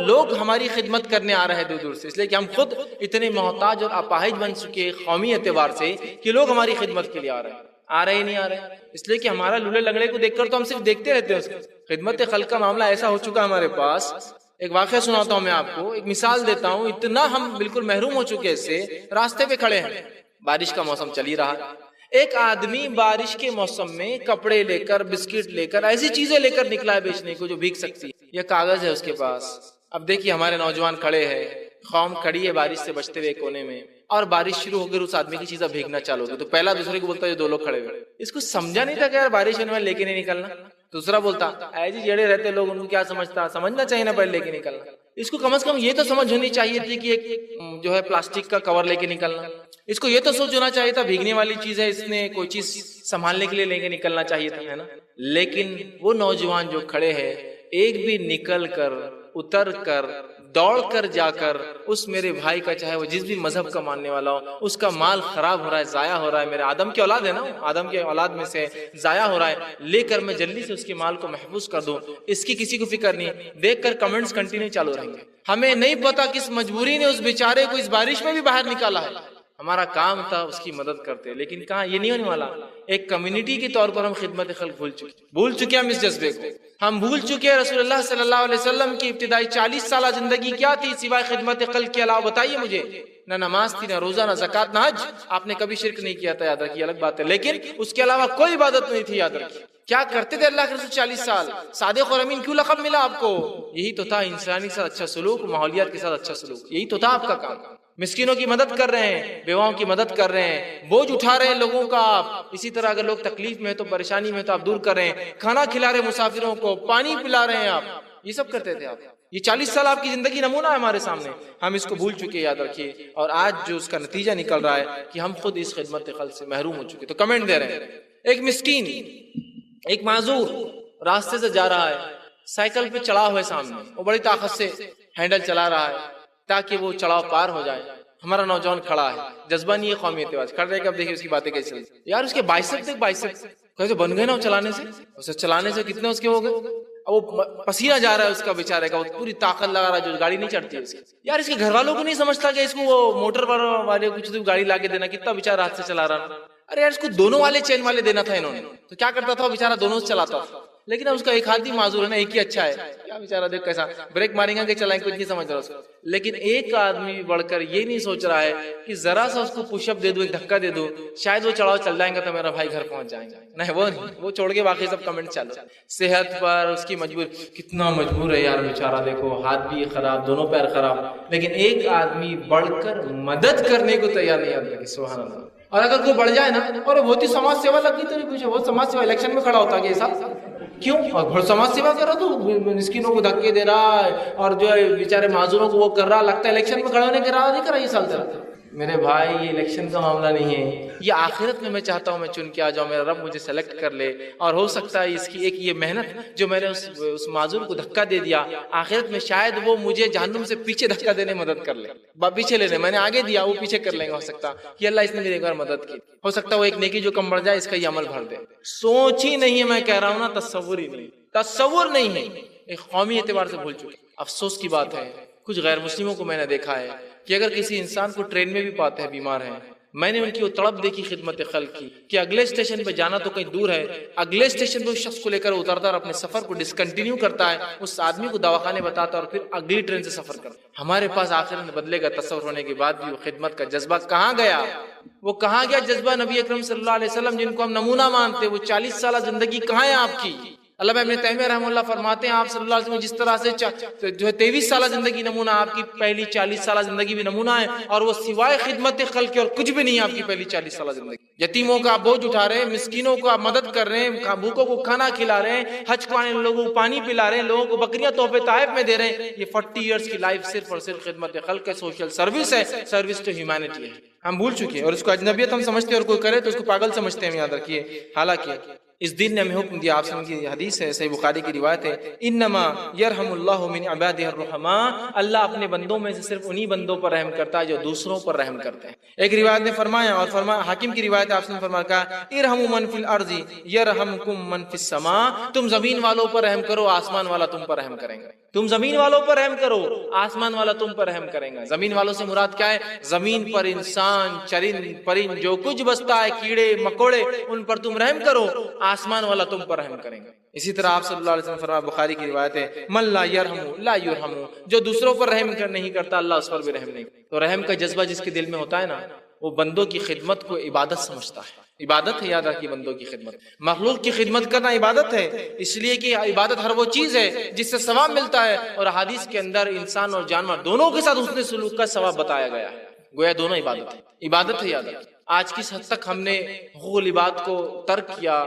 لوگ ہماری خدمت کرنے آ رہے ہیں دور دور سے, اس لیے کہ ہم خود اتنے محتاج اور اپاہج بن چکے قومی اعتبار سے کہ لوگ ہماری خدمت کے لیے آ رہے ہی نہیں آ رہے, اس لیے کہ ہمارا لولے لنگڑے کو دیکھ کر تو ہم صرف دیکھتے رہتے ہیں. خدمت خلق کا معاملہ ایسا ہو چکا ہمارے پاس. ایک واقعہ سناتا ہوں میں آپ کو, ایک مثال دیتا ہوں. اتنا ہم بالکل محروم ہو چکے اس سے, راستے پہ کھڑے ہیں, بارش کا موسم چل ہی رہا, ایک آدمی بارش کے موسم میں کپڑے لے کر, بسکٹ لے کر, ایسی چیزیں لے کر نکلا ہے بیچنے کو جو بھیگ سکتی. یہ کاغذ ہے اس کے پاس. اب دیکھیے ہمارے نوجوان کھڑے ہیں, قوم کھڑی ہے بارش سے بچتے ہوئے کونے میں, اور بارش شروع ہو گئی, اس آدمی کی چیزیں بھیگنا چالو ہو گئی, تو پہلا دوسرے کو بولتا ہے جو دو لوگ کھڑے ہوئے, اس کو سمجھا نہیں تھا کہ یار بارش ہونے میں لے کے نہیں نکلنا. دوسرا بولتا اے جی جڑے رہتے لوگ ان کو کیا سمجھنا چاہیے نا پہلے لے کے نکلنا. اس کو کم از کم یہ تو سمجھ ہونی چاہیے تھی کہ ایک جو ہے پلاسٹک کا کور لے کے نکلنا. اس کو یہ تو سوچ ہونا چاہیے تھا بھیگنے والی چیز ہے, اس نے کوئی چیز سنبھالنے کے لیے لے کے نکلنا چاہیے تھا, ہے نا. لیکن وہ نوجوان جو کھڑے ہیں, ایک بھی نکل کر, اتر کر, دوڑ کر جا کر اس میرے بھائی کا, چاہے وہ جس بھی مذہب کا ماننے والا ہو, اس کا مال خراب ہو رہا ہے, ضائع ہو رہا ہے, میرے آدم کی اولاد ہے نا, آدم کی اولاد میں سے ضائع ہو رہا ہے, لے کر میں جلدی سے اس کے مال کو محفوظ کر دوں, اس کی کسی کو فکر نہیں. دیکھ کر کمنٹس کنٹینیو چالو رہیں گے. ہمیں نہیں پتا کس مجبوری نے اس بیچارے کو اس بارش میں بھی باہر نکالا ہے. ہمارا کام تھا اس کی مدد کرتے, لیکن کہاں, یہ نہیں ہونے والا. ایک کمیونٹی کے طور پر ہم خدمت خلق بھول چکے ہم اس جذبے کو. ہم بھول چکے رسول اللہ صلی اللہ علیہ وسلم کی ابتدائی 40 سالہ زندگی کیا تھی سوائے خدمت خلق کے علاوہ. بتائیے مجھے, نہ نماز تھی, نہ روزہ, نہ زکات, نہ حج. آپ نے کبھی شرک نہیں کیا تھا, یاد رکھیے, الگ بات ہے, لیکن اس کے علاوہ کوئی عبادت نہیں تھی, یاد رکھیے. کیا کرتے تھے اللہ کے رسول 40 سال؟ صادق اور امین کیوں لقب ملا آپ کو؟ یہی تو تھا, انسانی کے ساتھ اچھا سلوک, ماحولیات کے ساتھ اچھا سلوک, یہی تو تھا آپ کا کام. مسکینوں کی مدد کر رہے ہیں, بیواؤں کی مدد کر رہے ہیں, بوجھ اٹھا رہے ہیں لوگوں کا آپ. اسی طرح اگر لوگ تکلیف میں تو, پریشانی میں تو آپ دور کر رہے ہیں, کھانا کھلا رہے ہیں مسافروں کو, پانی پلا رہے ہیں آپ. یہ سب کرتے تھے آپ. یہ 40 سال آپ کی زندگی نمونہ ہے ہمارے سامنے. ہم اس کو بھول چکے, یاد رکھیے. اور آج جو اس کا نتیجہ نکل رہا ہے کہ ہم خود اس خدمت خلق سے محروم ہو چکے. تو کمنٹ دے رہے ہیں, ایک مسکین, ایک معذور راستے سے جا رہا ہے, سائیکل پہ چڑھا ہوئے سامنے, وہ بڑی طاقت سے ہینڈل چلا رہا ہے تاکہ وہ چڑھاؤ پار ہو جائے. ہمارا نوجوان کھڑا ہے, جذبہ نہیں ہے, قومی اعتبار سے کھڑ رہے کہ اب دیکھیے اس کی باتیں کیسے یار. اس کے بائسپ دیکھ, بائسپ کیسے بن گئے نا وہ چلانے سے. اسے چلانے سے کتنے اس کے ہو گئے, وہ پسینہ جا رہا ہے اس کا بیچارے کا, وہ پوری طاقت لگا رہا ہے, جو گاڑی نہیں چڑھتی ہے اس کی. یار اس کے گھر والوں کو نہیں سمجھتا کہ اس کو وہ موٹر والے کچھ گاڑی لا کے دینا, کتنا بیچارہ ہاتھ سے چلا رہا. ارے یار اس کو دونوں والے چین والے دینا تھا انہوں نے, تو کیا کرتا تھا, وہ بیچارہ دونوں سے چلاتا تھا. لیکن اب اس کا ایک ہاتھ ہی معذور ہے نا, ایک ہی اچھا ہے. کیا بیچارہ دیکھ کیسا بریک ماریں گے کہ چلائیں, کچھ نہیں سمجھ رہا اس کو. لیکن ایک آدمی بڑھ کر یہ نہیں سوچ رہا ہے کہ ذرا سا اس کو پش اپ دے دوں, ایک دھکا دے دوں, شاید وہ چڑھاؤ چل جائیں گا تو میرا بھائی گھر پہنچ جائیں گا. نہیں, وہ نہیں, وہ چھوڑ کے باقی سب کمنٹ چالو. صحت پر اس کی مجبور, کتنا مجبور ہے یار بیچارہ, دیکھو ہاتھ بھی خراب, دونوں پیر خراب, لیکن ایک آدمی بڑھ کر مدد کرنے کو تیار نہیں آتا. سبحان اللہ. اور اگر کوئی بڑھ جائے نا, اور بہت ہی سماج سیوا لگی تو نہیں پوچھے, وہ سماج سیوا الیکشن میں کھڑا ہوتا ہے ایسا کیوں؟ اور بہت سماج سیوا کر رہا تو مسکینوں کو دھکے دے رہا ہے, اور جو ہے بیچارے معذوروں کو وہ کر رہا, لگتا ہے الیکشن میں کھڑا ہونے کے رہا نہیں کرا. یہ سال تک میرے بھائی یہ الیکشن کا معاملہ نہیں ہے, یہ آخرت میں چاہتا ہوں میں چن کے آ جاؤں, میرا رب مجھے سلیکٹ کر لے. اور ہو سکتا ہے اس کی ایک یہ محنت جو میں نے اس معذور کو دھکا دے دیا, آخرت میں شاید وہ مجھے جہنم سے پیچھے دھکا دینے مدد کر لے, پیچھے لینے, میں نے آگے دیا وہ پیچھے کر لیں گے. ہو سکتا کہ اللہ اس نے میری ایک بار مدد کی, ہو سکتا ہے وہ ایک نیکی جو کم بڑھ جائے اس کا یہ عمل بھر دے. سوچ ہی نہیں ہے, میں کہہ رہا ہوں نا, تصور ہی نہیں, تصور نہیں ہے. ایک قومی اعتبار سے بھول چکے. افسوس کی بات ہے, کچھ غیر مسلموں کو میں نے دیکھا ہے کہ اگر کسی انسان کو ٹرین میں بھی پاتے ہیں بیمار ہیں, میں نے ان کی وہ تڑپ دیکھی خدمت خلق کی کہ اگلے اسٹیشن پہ جانا تو کہیں دور ہے، اگلے اسٹیشن پہ اس شخص کو لے کر اترتا اور اپنے سفر کو ڈسکنٹینیو کرتا ہے، اس آدمی کو دواخانے بتاتا اور پھر اگلی ٹرین سے سفر کرتا۔ ہمارے پاس آخر میں بدلے کا تصور ہونے کے بعد بھی وہ خدمت کا جذبہ کہاں گیا؟ وہ کہاں گیا جذبہ نبی اکرم صلی اللہ علیہ وسلم جن کو ہم نمونہ مانتے؟ وہ 40 سالہ زندگی کہاں ہے آپ کی؟ علامہ ابن تیمیہ رحمہ اللہ فرماتے ہیں آپ صلی اللہ علیہ وسلم جس طرح سے جو ہے 23 سالہ زندگی نمونہ، آپ کی پہلی 40 سالہ زندگی بھی نمونہ ہے، اور وہ سوائے خدمت خلق کے اور کچھ بھی نہیں ہے آپ کی پہلی 40 سالہ زندگی۔ یتیموں کا آپ بوجھ اٹھا رہے ہیں، مسکینوں کو آپ مدد کر رہے ہیں، بھوکوں کو کھانا کھلا رہے ہیں، حج کو آنے لوگوں کو پانی پلا رہے ہیں، لوگوں کو بکریاں تحفے طائف میں دے رہے ہیں۔ یہ 40 ایئرس کی لائف صرف اور صرف خدمت خلق ہے، سوشل سروس ہے، سروس ٹو ہیومینٹی ہے۔ ہم بھول چکے ہیں اور اس کو اجنبیت ہم سمجھتے ہیں، اور کوئی کرے تو اس کو پاگل سمجھتے ہیں، یاد رکھیے۔ حالانکہ اس دین نے ہمیں حکم دیا، آپ سے کی حدیث ہے، صحیح بخاری کی روایت ہے، انما یرحم اللہ من عبادہ الرحماء، اللہ اپنے بندوں میں سے صرف انہی بندوں پر رحم کرتا ہے جو دوسروں پر رحم کرتے ہیں۔ ایک روایت نے فرمایا، اور فرمایا حاکم کی روایت ہے، آپ نے فرمایا کہا ارحموا من فی الارض یرحمکم من فی السماء، تم زمین والوں پر رحم کرو، آسمان والا تم پر رحم کرے گا۔ تم زمین والوں پر رحم کرو، آسمان والا تم پر رحم کرے گا۔ زمین والوں سے مراد کیا ہے؟ زمین پر انسان، چرند پرند جو کچھ بستا ہے، کیڑے مکوڑے، ان پر تم رحم کرو، آسمان والا تم پر رحم کرے گا۔ اسی طرح آپ صلی اللہ علیہ وسلم فرمایا، بخاری کی روایت ہے، من لا یرحم لا یرحم، جو دوسروں پر رحم نہیں کرتا اللہ اس پر بھی رحم نہیں کرتا۔ تو رحم کا جذبہ جس کے دل میں ہوتا ہے نا، وہ بندوں کی خدمت کو عبادت سمجھتا ہے۔ عبادت ہے، یاد رکھیے، بندوں کی خدمت، مخلوق کی خدمت کرنا عبادت ہے، اس لیے کہ عبادت ہر وہ چیز ہے جس سے ثواب ملتا ہے، اور حدیث کے اندر انسان اور جانور دونوں کے ساتھ حسن سلوک کا ثواب بتایا گیا ہے، گویا دونوں عبادت ہے۔ عبادت ہے، یاد رکھیے۔ آج کس حد تک ہم نے حقوق العباد کو ترک کیا،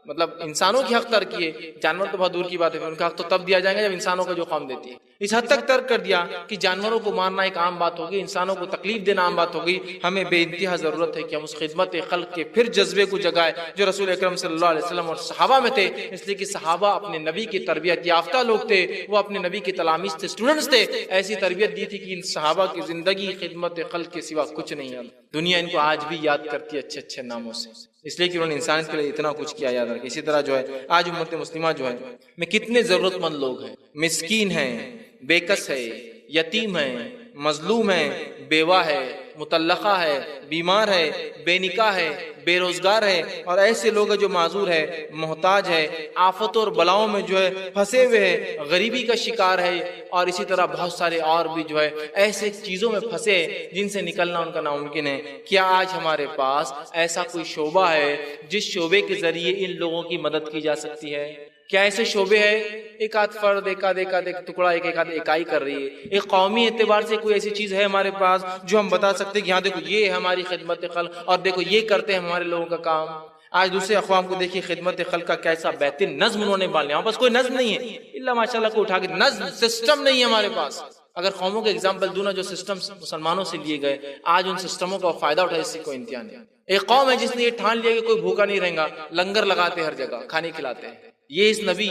مطلب انسانوں کی حق ترک کیے، جانور تو بہت دور کی بات ہے، ان کا حق تو تب دیا جائے گا جب انسانوں کا جو قوم دیتی ہے۔ اس حد تک ترک کر دیا کہ جانوروں کو مارنا ایک عام بات ہوگی، انسانوں کو تکلیف دینا عام بات ہوگی۔ ہمیں بے انتہا ضرورت ہے کہ ہم اس خدمت خلق کے پھر جذبے کو جگائے جو رسول اکرم صلی اللہ علیہ وسلم اور صحابہ میں تھے، اس لیے کہ صحابہ اپنے نبی کی تربیت یافتہ لوگ تھے، وہ اپنے نبی کے تلاميذ تھے، اسٹوڈنٹس تھے۔ ایسی تربیت دی تھی کہ ان صحابہ کی زندگی خدمت خلق کے سوا کچھ نہیں ہے۔ دنیا ان کو آج بھی یاد کرتی ہے اچھے اچھے ناموں سے، اس لیے کہ انہوں نے انسانیت کے لیے اتنا کچھ کیا، یاد رکھیں۔ اسی طرح جو ہے آج امت مسلمہ جو ہے میں کتنے ضرورت مند لوگ ہیں، مسکین ہیں، بے کس ہے، یتیم ہے، مظلوم ہے، بیوہ ہے، مطلقہ ہے، بیمار ہے، بے نکاح ہے، بے روزگار ہے، اور ایسے لوگ ہیں جو معذور ہے، محتاج ہے، آفتوں اور بلاؤں میں جو ہے پھنسے ہوئے ہے، غریبی کا شکار ہے، اور اسی طرح بہت سارے اور بھی جو ہے ایسے چیزوں میں پھنسے جن سے نکلنا ان کا ناممکن ہے۔ کیا آج ہمارے پاس ایسا کوئی شعبہ ہے جس شعبے کے ذریعے ان لوگوں کی مدد کی جا سکتی ہے؟ کیا ایسے شعبے ہیں؟ ایک آدھ فرد، ایک آدھ ٹکڑا، ایک آدھ اکائی کر رہی ہے۔ ایک قومی اعتبار سے کوئی ایسی چیز ہے ہمارے پاس جو ہم بتا سکتے ہیں کہ ہاں دیکھو یہ ہے ہماری خدمت خلق، اور دیکھو یہ کرتے ہیں ہمارے لوگوں کا کام؟ آج دوسرے اقوام کو دیکھیے خدمت خلق کا کیسا بہترین نظم انہوں نے ڈال لیا، ہمارے پاس کوئی نظم نہیں ہے، اللہ ماشاءاللہ کو اٹھا کے نظم سسٹم نہیں ہے ہمارے پاس۔ اگر قوموں کے اگزامپل دوں نا جو سسٹم مسلمانوں سے لیے گئے، آج ان سسٹموں کا فائدہ اٹھائے، اس سے کوئی انتہا نہیں۔ ایک قوم ہے جس نے یہ ٹھان لیا کہ کوئی بھوکا نہیں رہے گا، لنگر لگاتے ہر جگہ، کھانے کھلاتے ہیں۔ یہ اس نبی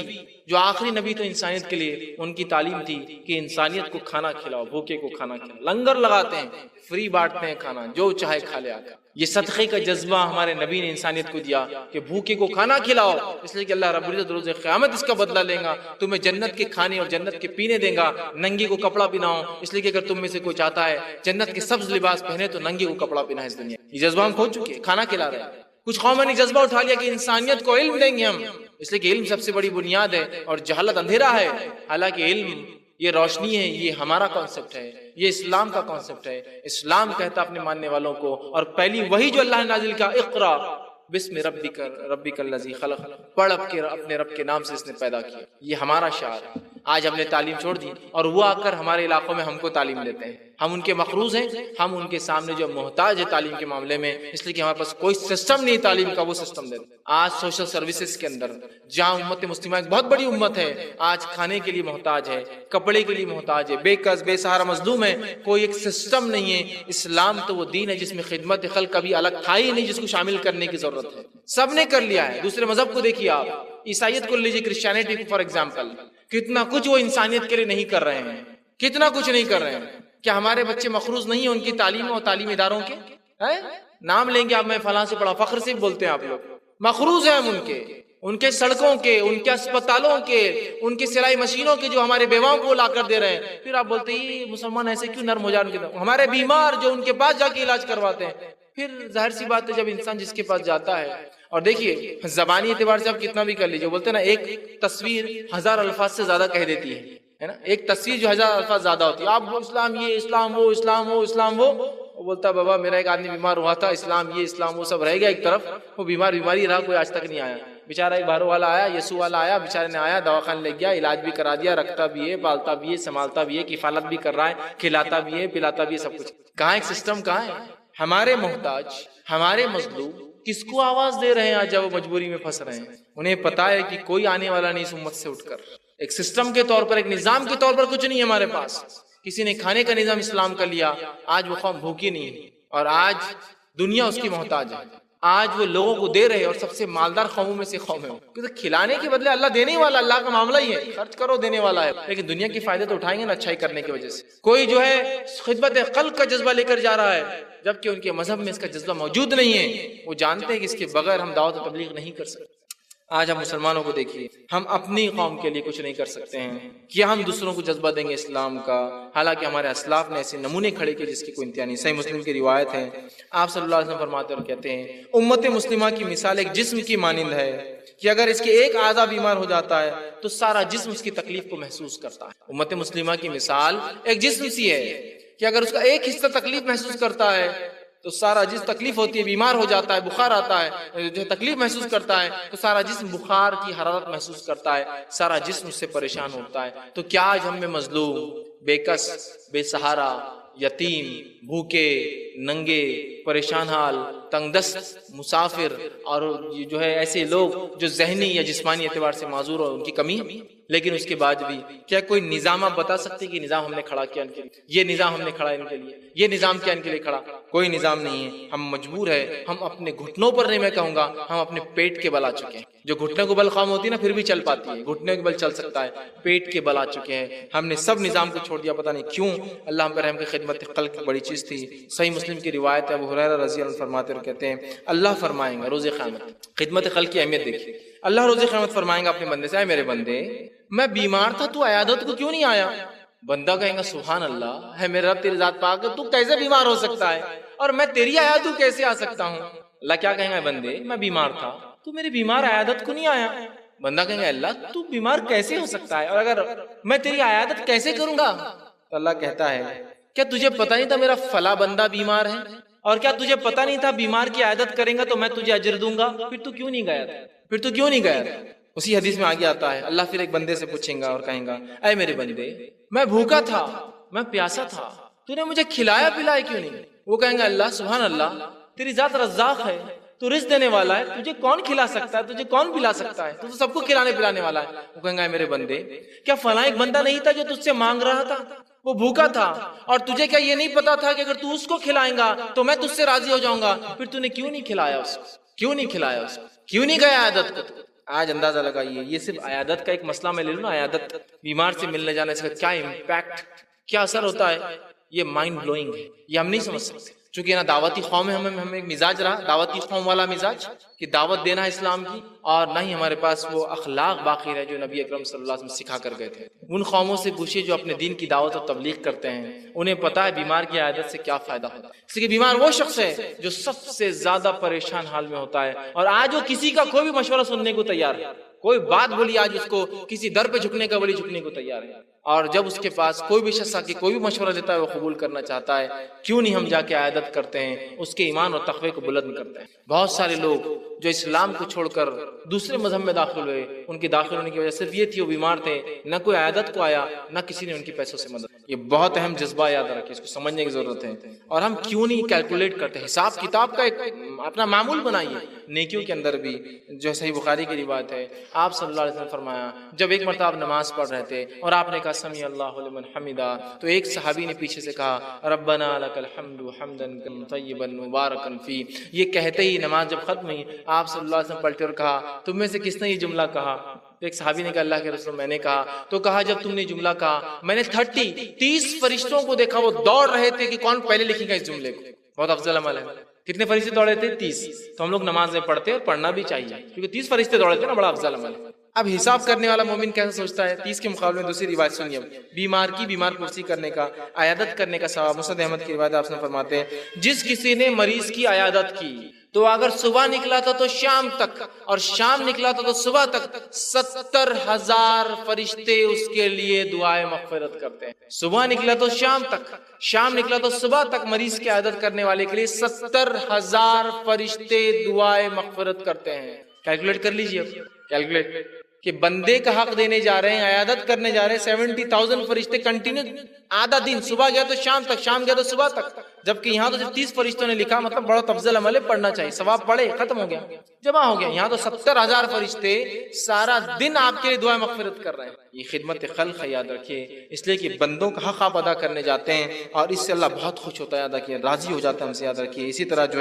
جو آخری نبی تو انسانیت کے لیے، ان کی تعلیم تھی کہ انسانیت کو کھانا کھلاؤ، بھوکے کو کھانا کھلاؤ، لنگر لگاتے ہیں، فری بانٹتے ہیں کھانا، جو چاہے کھا لے آکر۔ یہ صدقے کا جذبہ ہمارے نبی نے انسانیت کو دیا کہ بھوکے کو کھانا کھلاؤ، اس لیے کہ اللہ رب العزت روز قیامت اس کا بدلہ لے گا، تمہیں جنت کے کھانے اور جنت کے پینے دے گا۔ ننگی کو کپڑا پہناؤ، اس لیے کہ اگر تم میں سے کوئی چاہتا ہے جنت کے سبز لباس پہنے تو ننگی کو کپڑا پہنا۔ اس دنیا یہ جذبہ ہم کھو چکے، کھانا کھلا رہے ہیں۔ کچھ قوموں نے جذبہ اٹھا لیا کہ انسانیت کو علم دیں گے ہم، اس لیے کہ علم سب سے بڑی بنیاد ہے اور جہالت اندھیرا ہے۔ حالانکہ علم یہ روشنی ہے، یہ ہمارا کانسیپٹ ہے، یہ اسلام کا کانسیپٹ ہے۔ اسلام کہتا اپنے ماننے والوں کو، اور پہلی وہی جو اللہ نے نازل کیا، اقرا بسم ربک الذی خلق، پڑھ اپنے رب کے نام سے اس نے پیدا کیا، یہ ہمارا شعار ہے۔ آج ہم نے تعلیم چھوڑ دی اور وہ آ کر ہمارے علاقوں میں ہم کو تعلیم دیتے ہیں، ہم ان کے مقروض ہیں، ہم ان کے سامنے جو محتاج ہے تعلیم کے معاملے میں، اس لیے کہ ہمارے پاس کوئی سسٹم نہیں تعلیم کا، وہ سسٹم دیتے ہیں۔ آج سوشل سروسز کے اندر جہاں امت مسلمہ ایک بہت بڑی امت ہے، آج کھانے کے لیے محتاج ہے، کپڑے کے لیے محتاج ہے، بے کس بے سہارا مظلوم ہے، کوئی ایک سسٹم نہیں ہے۔ اسلام تو وہ دین ہے جس میں خدمت خلق کبھی الگ تھا ہی نہیں، جس کو شامل کرنے کی ضرورت ہے، سب نے کر لیا ہے۔ دوسرے مذہب کو دیکھیے آپ، عیسائیت کو لیجیے، کرسچینٹی کو فار ایگزامپل، کتنا کچھ وہ انسانیت کے لیے نہیں کر رہے ہیں، کتنا کچھ نہیں کر رہے ہیں۔ کیا ہمارے بچے مقروض نہیں ہیں ان کی تعلیم اور تعلیمی اداروں کے؟ نام لیں گے آپ، میں فلاں سے پڑھا، فخر سے بولتے ہیں آپ لوگ، مقروض ہیں ہم ان کے سڑکوں کے، ان کے اسپتالوں کے، ان کی سلائی مشینوں کے جو ہمارے بیواؤں کو لا کر دے رہے ہیں۔ پھر آپ بولتے ہیں یہ مسلمان ایسے کیوں نرم ہو جائیں؟ ہمارے بیمار جو ان کے پاس جا کے علاج کرواتے ہیں، پھر ظاہر سی بات ہے جب انسان جس کے پاس جاتا ہے، اور دیکھیے زبانی اعتبار سے آپ کتنا بھی کر لیجیے، بولتے ہیں نا ایک تصویر 1000 الفاظ سے زیادہ کہہ دیتی ہے نا، ایک تصویر جو 1000 الفاظ زیادہ ہوتی ہے، آپ وہ اسلام یہ، اسلام وہ، اسلام وہ، اسلام وہ بولتا بابا میرا ایک آدمی بیمار ہوا تھا، اسلام یہ اسلام وہ سب رہ گیا ایک طرف، وہ بیماری رہا، کوئی آج تک نہیں آیا بیچارہ، ایک باہروں والا آیا، یسوع والا آیا، بیچارے نے آیا، دواخانے لے گیا، علاج بھی کرا دیا، رکھتا بھی ہے، پالتا بھی ہے، سنبھالتا بھی ہے، کفالت بھی کر رہا ہے، کھلاتا بھی ہے، پلاتا بھی ہے، سب کچھ کہاں ایک سسٹم کہاں ہے؟ ہمارے محتاج، ہمارے مظلوم کس کو آواز دے رہے ہیں آج جب وہ مجبوری میں پھنس رہے ہیں؟ انہیں پتا ہے کہ کوئی آنے والا نہیں اس امت سے اٹھ کر، ایک سسٹم کے طور پر، ایک نظام کے طور پر کچھ نہیں ہے ہمارے پاس، کسی نے کھانے کا نظام اسلام کا لیا، آج وہ قوم بھوکی نہیں ہے، اور آج دنیا اس کی محتاج ہے، آج وہ لوگوں کو دے رہے اور سب سے مالدار قوموں میں سے قوم ہے، کیونکہ کھلانے کے بدلے اللہ دینے والا، اللہ کا معاملہ ہی ہے، خرچ کرو دینے والا ہے، لیکن دنیا کے فائدے تو اٹھائیں گے نا اچھائی کرنے کی وجہ سے۔ کوئی جو ہے خدمت قلب کا جذبہ لے کر جا رہا ہے، جبکہ ان کے مذہب میں اس کا جذبہ موجود نہیں ہے، وہ جانتے ہیں کہ اس کے بغیر ہم دعوت و تبلیغ نہیں کر سکتے۔ آج ہم مسلمانوں کو دیکھیے، ہم اپنی قوم کے لیے کچھ نہیں کر سکتے ہیں، کیا ہم دوسروں کو جذبہ دیں گے اسلام کا؟ حالانکہ ہمارے اسلاف نے ایسے نمونے کھڑے کیے جس کی کوئی انتہا نہیں۔ صحیح مسلم کی روایت ہے، آپ صلی اللہ علیہ وسلم فرماتے اور کہتے ہیں امت مسلمہ کی مثال ایک جسم کی مانند ہے کہ اگر اس کے ایک اعضا بیمار ہو جاتا ہے تو سارا جسم اس کی تکلیف کو محسوس کرتا ہے۔ امت مسلمہ کی مثال ایک جسم سی ہے کہ اگر اس کا ایک حصہ تکلیف محسوس کرتا ہے تو سارا جسم تکلیف ہوتی ہے، بیمار ہو جاتا ہے، بخار آتا ہے، جو تکلیف محسوس کرتا ہے تو سارا جسم بخار کی حرارت محسوس کرتا ہے، سارا جسم اس سے پریشان ہوتا ہے۔ تو کیا آج ہم میں مظلوم، بے کس، بے سہارا، یتیم، بھوکے، ننگے، پریشان حال، تنگ دست، مسافر اور یہ جو ہے ایسے لوگ جو ذہنی یا جسمانی اعتبار سے معذور اور ان کی کمی، لیکن اس کے بعد بھی کیا کوئی نظام آپ بتا سکتے کہ نظام ہم نے کھڑا کیا ان کے لیے، یہ نظام ہم نے کھڑا ان کے لیے، یہ نظام کیا ان کے لیے کھڑا؟ کوئی نظام نہیں ہے۔ ہم مجبور ہے، ہم اپنے گھٹنوں پر نہیں، میں کہوں گا ہم اپنے پیٹ کے بل آ چکے ہیں۔ جو گھٹنے کو بل خام ہوتی ہے نا پھر بھی چل پاتی ہے، گھٹنے کے بل چل سکتا ہے، پیٹ کے بل آ چکے ہیں۔ ہم نے سب نظام کو چھوڑ دیا، پتہ نہیں کیوں۔ اللہ ہم پر رحم کی خدمت خلق بڑی چیز تھی۔ صحیح مسلم کی روایت ہے، ابو ہریرہ رضی اللہ عنہ فرماتے اور کہتے ہیں اللہ فرمائیں گا روز قیامت، خدمت خلق کی اہمیت دیکھیے، اللہ روز قیامت فرمائیں گا اپنے بندے سے، اے میرے بندے میں بیمار تھا تو عیادت کو کیوں نہیں آیا؟ بندہ کہیں گا سبحان اللہ، ہے میرے رب تیری ذات پاک ہے، تو کیسے بیمار ہو سکتا ہے اور میں تیری عیادت کیسے آ سکتا ہوں؟ اللہ کیا کہیں گا بندے میں بیمار تھا تو میری بیمار عیادت کو نہیں آیا۔ بندہ کہیں گا اللہ تو بیمار کیسے ہو سکتا ہے اور اگر میں تیری عیادت کیسے کروں گا؟ تو اللہ کہتا ہے کیا تجھے پتہ نہیں تھا میرا فلاں بندہ بیمار ہے، اور کیا تجھے پتہ نہیں تھا بیمار کی عیادت کریں گا تو میں تجھے اجر دوں گا؟ پھر تو کیوں نہیں گیا تھا؟ پھر تو کیوں نہیں گیا تھا؟ اسی حدیث میں آگے آتا ہے اللہ پھر ایک بندے سے پوچھیں گا اور کہیں گا اے میرے بندے میں بھوکا تھا، میں پیاسا تھا، تو نے مجھے کھلایا پلایا کیوں نہیں؟ وہ کہیں گا اللہ سبحان اللہ تیری ذات رزاق ہے، تو رزق دینے والا ہے، تجھے کون کھلا سکتا ہے، تجھے کون پلا سکتا ہے، تو سب کو کھلانے پلانے والا ہے۔ وہ کہیں گا میرے بندے کیا فلاں ایک بندہ نہیں تھا جو تجھ سے مانگ رہا تھا، وہ بھوکا تھا اور تجھے کیا یہ نہیں پتا تھا کہ اگر تو اس کو کھلائیں گا تو میں تجھ سے راضی ہو جاؤں گا؟ پھر تو نے کیوں نہیں کھلایا اس کو؟ کیوں نہیں کھلایا اس کو؟ کیوں نہیں گیا عیادت کو؟ آج اندازہ لگائیے، یہ صرف عیادت کا ایک مسئلہ میں لے لوں نا، عیادت بیمار سے ملنے جانا، اس کا کیا امپیکٹ، کیا اثر ہوتا ہے، یہ مائنڈ بلوئنگ ہے، یہ ہم نہیں سمجھ سکتے۔ چونکہ نا دعوتی قوم ہے، ہمیں ایک مزاج رہا دعوتی قوم والا مزاج کہ دعوت دینا ہے اسلام کی، اور نہ ہی ہمارے پاس وہ اخلاق باقی رہے جو نبی اکرم صلی اللہ علیہ وسلم سکھا کر گئے تھے۔ ان قوموں سے پوچھیے جو اپنے دین کی دعوت اور تبلیغ کرتے ہیں، انہیں پتا ہے بیمار کی عیادت سے کیا فائدہ ہوتا ہے، اس لیے بیمار وہ شخص ہے جو سب سے زیادہ پریشان حال میں ہوتا ہے، اور آج وہ کسی کا کوئی بھی مشورہ سننے کو تیار ہے، کوئی بات بولی آج اس کو کسی در پہ جھکنے کا بولی جھکنے کو تیار ہے، اور جب اس کے پاس کوئی بھی شخص آکے کوئی بھی مشورہ دیتا ہے وہ قبول کرنا چاہتا ہے۔ کیوں نہیں ہم جا کے عیادت کرتے ہیں، اس کے ایمان اور تقوی کو بلند کرتے ہیں۔ بہت سارے لوگ جو اسلام کو چھوڑ کر دوسرے مذہب میں داخل ہوئے، ان کے داخل ہونے کی وجہ صرف یہ تھی وہ بیمار تھے، نہ کوئی عیادت کو آیا، نہ کسی نے ان کے پیسوں سے مدد۔ یہ بہت اہم جذبہ یاد رکھیں، اس کو سمجھنے کی ضرورت ہے۔ اور ہم کیوں نہیں کیلکولیٹ کرتے، حساب کتاب کا ایک اپنا معمول بنائیے نیکیوں کے اندر بھی۔ جو صحیح بخاری کی روایت ہے، آپ صلی اللہ علیہ وسلم فرمایا جب ایک مرتبہ آپ نماز پڑھ رہے تھے اور آپ نے کہا سمیع اللہ لمن حمدہ، تو ایک صحابی نے پیچھے سے کہا ربنا لک الحمد حمدا طیبا مبارکا فی۔ یہ کہتے ہی نماز جب ختم ہوئی آپ صلی اللہ علیہ وسلم پلٹے اور کہا تم میں سے کس نے یہ جملہ کہا؟ تو ایک صحابی نے کہا اللہ کے رسول میں نے کہا۔ تو کہا جب تم نے جملہ کہا میں نے 30 فرشتوں کو دیکھا وہ دوڑ رہے تھے کہ کون پہلے لکھے گا اس جملے کو۔ بہت افضل عمل ہے۔ کتنے فرشتے دوڑے تھے؟ 30۔ تو ہم لوگ نماز میں پڑھتے اور پڑھنا بھی چاہیے کیونکہ 30 فرشتے دوڑے تھے نا، بڑا افضل عمل ہے۔ اب حساب کرنے والا مومن کیسا سوچتا ہے؟ 30 کے مقابلے میں دوسری روایت سنیے. بیمار پرسی کرنے کا، عیادت کرنے کا ثواب. مسند احمد کی روایت آپ سے فرماتے ہیں جس کسی نے مریض کی عیادت کی تو اگر صبح نکلا تھا تو شام تک، اور شام نکلا تھا تو صبح تک، 70,000 فرشتے اس کے لیے دعائیں مغفرت کرتے ہیں. صبح نکلا تو شام تک، شام نکلا تو صبح تک، مریض کی عیادت کرنے والے کے لیے 70,000 فرشتے دعائیں مغفرت کرتے ہیں. کیلکولیٹ کر لیجیے، کیلکولیٹ کہ بندے کا حق دینے جا رہے ہیں، عیادت کرنے جا رہے ہیں، 70,000 فرشتے کنٹینیو آدھا دن، صبح گیا تو شام تک، شام گیا تو صبح تک. جبکہ یہاں تو صرف 30 فرشتوں نے لکھا، مطلب بڑا افضل عمل ہے، پڑھنا چاہیے، ثواب پڑھے، ختم ہو گیا، جمع ہو گیا. یہاں تو 70,000 فرشتے سارا دن آپ کے لیے دعائیں مغفرت کر رہے ہیں. یہ خدمت خلق ہے، یاد رکھیے، اس لیے کہ بندوں کا حق آپ ادا کرنے جاتے ہیں اور اس سے اللہ بہت خوش ہوتا ہے، ادا کیا راضی ہو جاتا ہے ہم سے، یاد رکھیے. اسی طرح جو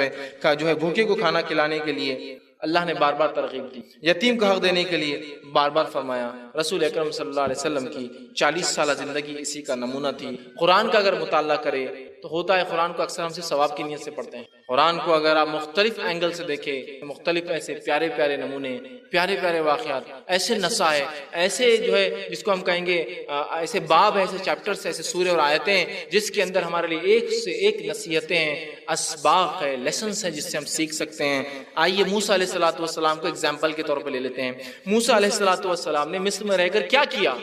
ہے بھوکے کو کھانا کھلانے کے لیے اللہ نے بار بار ترغیب دی، یتیم کا حق دینے کے لیے بار بار فرمایا. رسول اکرم صلی اللہ علیہ وسلم کی 40 سالہ زندگی اسی کا نمونہ تھی. قرآن کا اگر مطالعہ کرے تو ہوتا ہے قرآن کو اکثر ہم سے ثواب کی نیت سے پڑھتے ہیں. قرآن کو اگر آپ مختلف اینگل سے دیکھیں، مختلف ایسے پیارے پیارے نمونے، پیارے پیارے واقعات، ایسے نصائح، ایسے جو ہے جس کو ہم کہیں گے ایسے باب، ایسے چیپٹرز، ایسے سورے اور آیتیں ہیں جس کے اندر ہمارے لیے ایک سے ایک نصیحتیں ہیں، اسباق ہے، لیسنس ہے جس سے ہم سیکھ سکتے ہیں. آئیے موسیٰ علیہ السلام کو اگزامپل کے طور پہ لے لیتے ہیں. موسیٰ علیہ السلام نے مصر میں رہ کر کیا کیا؟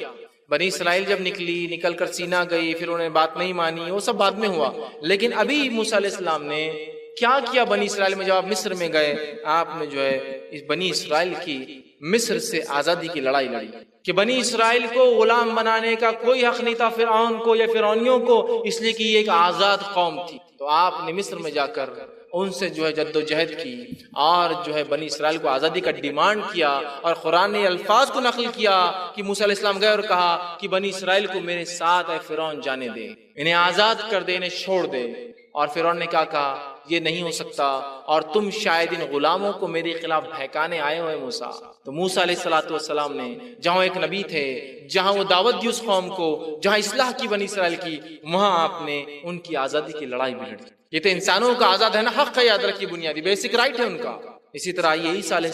بنی اسرائیل جب نکل کر سینا گئی، پھر انہوں نے بات نہیں مانی، وہ سب بعد میں ہوا. لیکن ابھی موسیٰ علیہ السلام نے کیا کیا بنی اسرائیل میں؟ جب آپ مصر میں گئے، آپ نے جو ہے اس بنی اسرائیل کی مصر سے آزادی کی لڑائی لڑی کہ بنی اسرائیل کو غلام بنانے کا کوئی حق نہیں تھا فرعون کو یا فرعونیوں کو، اس لیے کہ یہ ایک آزاد قوم تھی. تو آپ نے مصر میں جا کر ان سے جو ہے جد و جہد کی اور جو ہے بنی اسرائیل کو آزادی کا ڈیمانڈ کیا. اور قرآن نے الفاظ کو نقل کیا کہ موسیٰ علیہ السلام گئے اور کہا کہ بنی اسرائیل کو میرے ساتھ اے فرعون جانے دے، انہیں آزاد کر دے، انہیں چھوڑ دے. اور فرعون نے کیا کہا؟ یہ نہیں ہو سکتا، اور تم شاید ان غلاموں کو میرے خلاف بہکانے آئے ہوئے موسیٰ. تو موسیٰ علیہ السلام نے جہاں ایک نبی تھے، جہاں وہ دعوت دی اس قوم کو، جہاں اصلاح کی بنی اسرائیل کی، وہاں آپ نے ان کی آزادی کی لڑائی بھی لڑی. یہ تو انسانوں کا آزاد ہے نا، حق ہے، یاد رکھیے، بنیادی بیسک رائٹ ہے ان کا. اسی طرح یہ عیسیٰ علیہ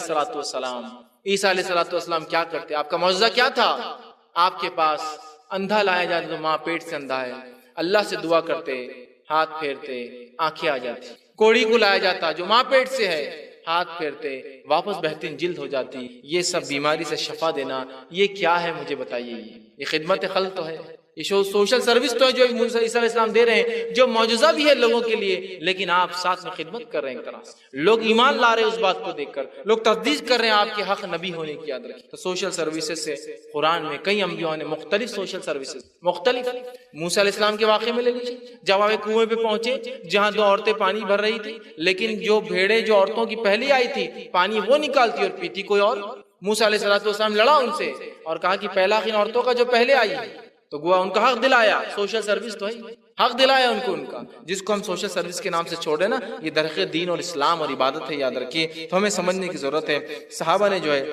السلام کیا کرتے؟ آپ کا معجزہ کیا تھا؟ آپ کے پاس اندھا لایا جاتا تو ماں پیٹ سے اندھا ہے، اللہ سے دعا کرتے، ہاتھ پھیرتے، آنکھیں آ جاتی. کوڑی کو لایا جاتا جو ماں پیٹ سے ہے، ہاتھ پھیرتے، واپس بہترین جلد ہو جاتی. یہ سب بیماری سے شفا دینا، یہ کیا ہے مجھے بتائیے؟ یہ خدمت خلق تو ہے، یہ سوشل سروس تو ہے جو عیسیٰ علیہ السلام دے رہے ہیں، جو معجزہ بھی ہے لوگوں کے لیے، لیکن آپ ساتھ میں خدمت کر رہے ہیں. ایک طرح سے لوگ ایمان لا رہے ہیں اس بات کو دیکھ کر، لوگ تصدیق کر رہے ہیں آپ کے حق نبی ہونے کی. یاد رکھیں تو سوشل سروسز سے قرآن میں کئی انبیاء نے مختلف سوشل سروسز مختلف. موسیٰ علیہ السلام کے واقعے میں لے لیجیے، جب آپ کنویں پہ پہنچے جہاں 2 عورتیں پانی بھر رہی تھی، لیکن جو بھیڑیں جو عورتوں کی پہلے آئی تھی پانی وہ نکالتی اور پیتی کوئی اور. موسیٰ علیہ السلام لڑا ان سے اور کہا کہ پہلا حق ان عورتوں کا جو پہلے آئی ہے، تو گوا ان کا حق دلایا. سوشل سروس تو ہے، حق دلایا ان کو، ان کا جس کو ہم سوشل سروس کے نام سے چھوڑے نا، یہ درخت دین اور اسلام اور عبادت ہے. یاد رکھیے، تو ہمیں سمجھنے کی ضرورت ہے صحابہ نے جو ہے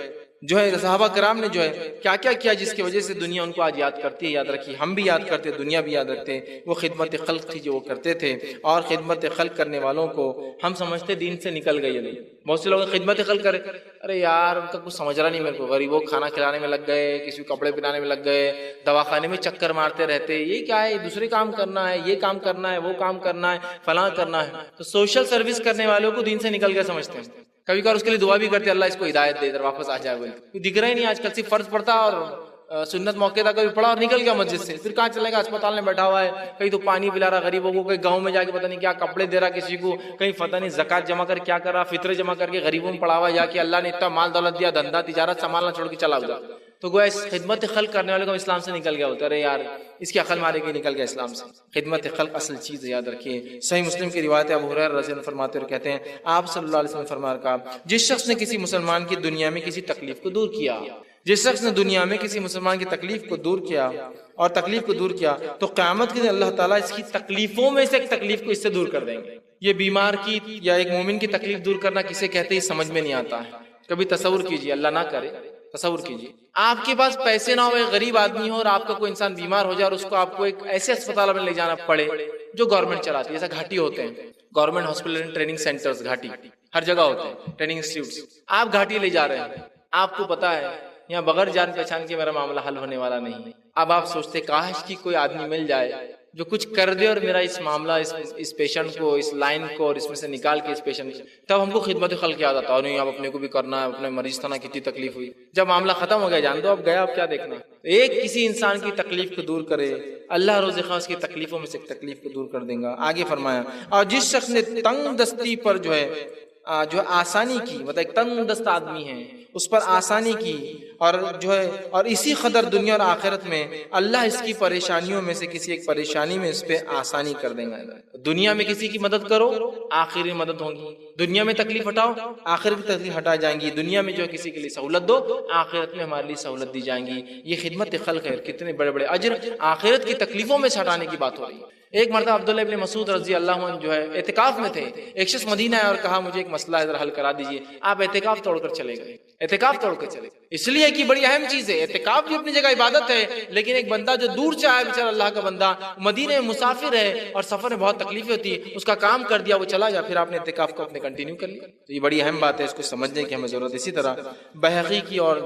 صحابہ کرام نے جو ہے کیا کیا کیا جس کی وجہ سے دنیا ان کو آج یاد کرتی ہے. یاد رکھیے، ہم بھی یاد کرتے، دنیا بھی یاد رکھتے. وہ خدمت خلق تھی جو وہ کرتے تھے، اور خدمت خلق کرنے والوں کو ہم سمجھتے دین سے نکل گئی ہے. بہت سے لوگ خدمت خلق کرے، ارے یار ان کا کچھ سمجھ رہا نہیں میرے کو، غریبوں کو کھانا کھلانے میں لگ گئے، کسی کو کپڑے پہنانے میں لگ گئے، دواخانے میں چکر مارتے رہتے، یہ کیا ہے، دوسرے کام کرنا ہے، یہ کام کرنا ہے، وہ کام کرنا ہے، فلاں کرنا ہے. تو سوشل سروس کرنے والوں کو دین سے نکل کے سمجھتے ہیں. کبھی کبھار اس کے لیے دعا بھی کرتے اللہ اس کو ہدایت دے، ادھر واپس آ جائے. کوئی دکھ رہا ہی نہیں آج کل، صرف فرض پڑتا اور سنت موقع تھا کبھی پڑھا اور نکل گیا مسجد سے، پھر کہاں چلے گا؟ اسپتال میں بیٹھا ہوا ہے، کہیں تو پانی پلا رہا غریبوں کو، کہیں گاؤں میں جا کے پتہ نہیں کیا کپڑے دے رہا کسی کو، کہیں پتہ نہیں زکات جمع کر کیا کر رہا، فطرے جمع کر کے غریبوں میں پڑا ہوا جا کے، اللہ نے اتنا مال دولت دیا، دھندا تجارت سنبھالنا چھوڑ کے چلا گیا. تو گویا اس خدمت خلق کرنے والے کو اسلام سے نکل گیا ہوتا ہے. ارے یار اس کی عقل مارے کے نکل گیا اسلام سے. خدمت خلق اصل چیز ہے، یاد رکھیے. صحیح مسلم کی روایت ہے، ابو ہریرہ رضی اللہ عنہ فرماتے اور کہتے ہیں آپ صلی اللہ علیہ وسلم فرمایا کہا جس شخص نے کسی مسلمان کی دنیا میں کسی تکلیف کو دور کیا، جس شخص نے دنیا میں کسی مسلمان کی تکلیف کو دور کیا اور تکلیف کو دور کیا تو قیامت کے دن اللہ تعالیٰ اس کی تکلیفوں میں سے ایک تکلیف کو اس سے دور کر دیں گے. یہ بیمار کی یا ایک مومن کی تکلیف دور کرنا کسے کہتے ہیں سمجھ میں نہیں آتا ہے. کبھی تصور کیجیے، اللہ نہ کرے، تصور کیجیے آپ کے پاس پیسے نہ ہو، ایک غریب آدمی ہو اور آپ کا کوئی انسان بیمار ہو جائے اور اس کو آپ کو ایک ایسے اسپتال میں لے جانا پڑے جو گورنمنٹ چلاتی ہے. جیسا گھاٹی ہوتے ہیں government hospital and training centres, گھاٹی ہر جگہ ہوتے ہیں، ٹریننگ انسٹیٹیوٹس. آپ گھاٹی لے جا رہے ہیں، آپ کو پتا ہے یہاں بغیر جان پہچان کے میرا معاملہ حل ہونے والا نہیں. اب آپ سوچتے کاش کہ کوئی آدمی مل جائے جو کچھ کر دے اور میرا اس معاملہ اس پیشنٹ کو اس لائن کو اور اس میں سے نکال کے اس پیشنٹ کو, تب ہم کو خدمت خلق یاد آتا. اور نہیں اب اپنے کو بھی کرنا ہے, اپنے مریض تھا نا کتنی تکلیف ہوئی. جب معاملہ ختم ہو گیا جان دو اب گیا, اب کیا دیکھنا. ایک کسی انسان کی تکلیف کو دور کرے, اللہ روز خاص اس کی تکلیفوں میں سے ایک تکلیف کو دور کر دیں گا. آگے فرمایا اور جس شخص نے تنگ دستی پر جو آسانی کی, مطلب ایک تنگ دست آدمی ہے اس پر آسانی کی, اور اور اسی قدر دنیا اور آخرت میں اللہ اس کی پریشانیوں میں سے کسی ایک پریشانی میں اس پہ آسانی کر دیں گا. دنیا میں کسی کی مدد کرو آخر میں مدد ہوگی, دنیا میں تکلیف ہٹاؤ آخرت کی تکلیف ہٹا جائیں گی, دنیا میں جو کسی کے لیے سہولت دو آخرت میں ہمارے لیے سہولت دی جائیں گی. یہ خدمت خلق ہے. کتنے بڑے بڑے اجر آخرت کی تکلیفوں میں سے ہٹانے کی بات ہو رہی ہے. ایک مرتبہ عبداللہ ابن مسعود رضی اللہ عنہ اعتکاف میں تھے. ایک شخص مدینہ آیا اور کہا مجھے ایک مسئلہ ہے ذرا حل کرا دیجیے. آپ اعتکاف توڑ کر چلے گئے. اعتکاف توڑ کر چلے, اس لیے کہ بڑی اہم چیز ہے. اعتکاف بھی اپنی جگہ عبادت ہے, لیکن ایک بندہ جو دور سے آیا بیچارہ اللہ کا بندہ مدینہ میں مسافر ہے اور سفر میں بہت تکلیفیں ہوتی, اس کا کام کر دیا وہ چلا گیا, پھر آپ نے اعتکاف کو اپنے کنٹینیو کر لیا. تو یہ بڑی اہم بات ہے, اس کو سمجھنے کی ہمیں ضرورت ہے. اسی طرح بہقی کی اور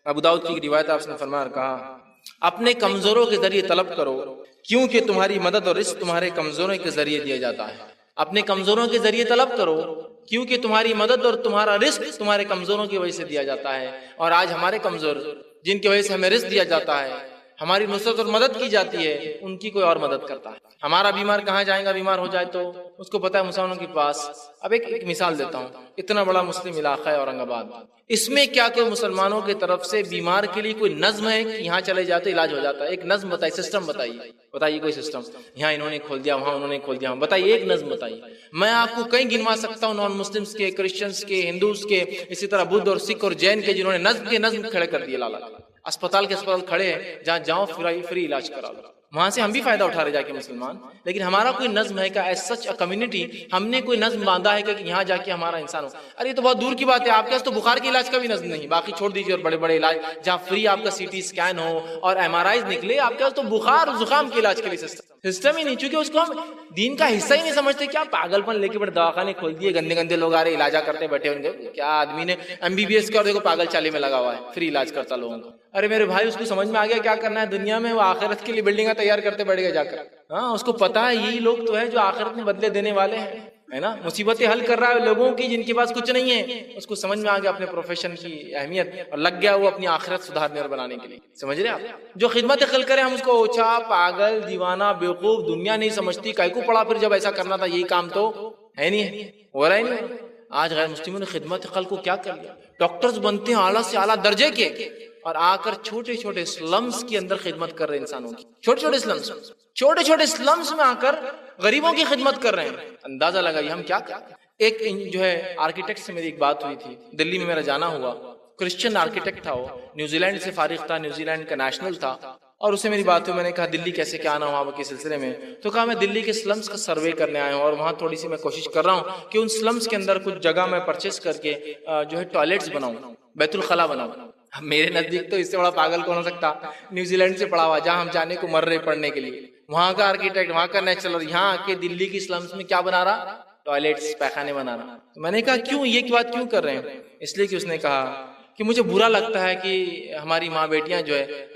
ابو داؤد کی روایت آپ نے فرمایا اور کہا اپنے کمزوروں کے ذریعے طلب کرو کیونکہ تمہاری مدد اور رزق تمہارے کمزوروں کے ذریعے دیا جاتا ہے. اپنے کمزوروں کے ذریعے طلب کرو کیونکہ تمہاری مدد اور تمہارا رزق تمہارے کمزوروں کی وجہ سے دیا جاتا ہے. اور آج ہمارے کمزور جن کی وجہ سے ہمیں رزق دیا جاتا ہے, ہماری نصرت اور مدد کی جاتی ہے, ان کی کوئی اور مدد کرتا ہے. ہمارا بیمار کہاں جائے گا, بیمار ہو جائے تو اس کو پتا ہے مسلمانوں کے پاس. اب ایک مثال دیتا ہوں, اتنا بڑا مسلم علاقہ ہے اورنگ آباد, اس میں کیا کوئی مسلمانوں کی طرف سے بیمار کے لیے کوئی نظم ہے کہ یہاں چلے جاتے علاج ہو جاتا ہے؟ ایک نظم بتائیے, سسٹم بتائیے کوئی سسٹم. یہاں انہوں نے کھول دیا, وہاں انہوں نے کھول دیا, بتائیے ایک نظم بتائیے. میں آپ کو کئی گنوا سکتا ہوں, نان مسلمس کے, کرسچنس کے, ہندوز کے, اسی طرح بدھ اور سکھ اور جین کے, جنہوں نے نظم کے نظم کھڑے کر دیے. لالا اسپتال کھڑے ہیں جہاں جاؤ فری علاج کرا لو. وہاں سے ہم بھی فائدہ اٹھا رہے جا کے مسلمان, لیکن ہمارا کوئی نظم ہے کہ ایز سچ کمیونٹی ہم نے کوئی نظم باندھا ہے کہ یہاں جا کے ہمارا انسان ہو. ارے یہ تو بہت دور کی بات ہے, آپ کے پاس تو بخار کے علاج کا بھی نظم نہیں, باقی چھوڑ دیجیے. اور بڑے بڑے علاج جہاں فری آپ کا سی ٹی اسکین ہو اور ایم آر آئیز نکلے, آپ کے پاس تو بخار اور زکام کے علاج کے لیے سسٹم ہی نہیں, چونکہ اس کو ہم دین کا حصہ ہی نہیں سمجھتے. کیا پاگل پن لے کے بڑے دواخانے کھول دیے, گندے گندے لوگ آ رہے علاجہ کرتے بیٹھے ہوں گے. کیا آدمی نے MBBS کا, اور دیکھو پاگل چالے میں لگا ہوا ہے, فری علاج کرتا لوگوں کا. ارے میرے بھائی اس کو سمجھ میں آ گیا کیا کرنا ہے دنیا میں, وہ آخرت کے لیے بلڈنگیں تیار کرتے بیٹھ گئے جا کر. ہاں اس کو پتا ہے یہی لوگ تو ہے جو آخرت میں بدلے دینے والے ہیں, ہے نا. مصیبتیں حل کر رہا ہے لوگوں کی جن کے پاس کچھ نہیں ہے. اس کو سمجھ میں آ گیا اپنے پروفیشن کی اہمیت, اور لگ گیا وہ اپنی آخرت سدھارنے اور بنانے کے لیے. سمجھ رہے آپ, جو خدمت خلق کرے ہم اس کو اوچھا, پاگل, دیوانہ, بیوقوف, دنیا نہیں سمجھتی, کائی کو پڑا پھر جب ایسا کرنا تھا یہی کام تو ہے نہیں, ہو رہا ہی نہیں. آج غیر مسلموں نے خدمت خلق کو کیا کر لیا, ڈاکٹرز بنتے ہیں اعلیٰ سے اعلیٰ درجے کے, اور آ کر چھوٹے چھوٹے سلمز کے اندر خدمت کر رہے ہیں انسانوں کی. چھوٹے چھوٹے سلمز میں آ کر غریبوں کی خدمت کر رہے ہیں. اندازہ لگائیے ہم کیا کریں. ایک آرکیٹیکٹ سے میری ایک بات ہوئی تھی, دلی میں میرا جانا ہوا. کرسچن آرکیٹیکٹ تھا, وہ نیوزی لینڈ سے فارغ تھا, نیوزی لینڈ کا نیشنل تھا. اور اسے میری بات ہوئی, میں نے کہا دلی کیسے کیا آنا وہاں کے سلسلے میں. تو کہا میں دلی کے سلمز کا سروے کرنے آیا ہوں, اور وہاں تھوڑی سی میں کوشش کر رہا ہوں کہ ان سلمز کے اندر کچھ جگہ میں پرچیز کر کے ٹوائلٹس بناؤں, بیت الخلا بناؤں. میرے نزدیک تو اس سے بڑا پاگل کون ہو سکتا, نیوزی لینڈ سے پڑھا ہوا, جہاں ہم جانے کو مر رہے پڑھنے کے لیے, وہاں کا آرکیٹیکٹ, وہاں کا نیچرل, یہاں آ کے دلی کی سلمز میں کیا بنا رہا, ٹوائلٹس, پیخانے بنا رہا. میں نے کہا کیوں, یہ بات کیوں کر رہے ہیں؟ اس لیے کہ اس نے کہا کہ مجھے برا لگتا ہے کہ ہماری ماں بیٹیاں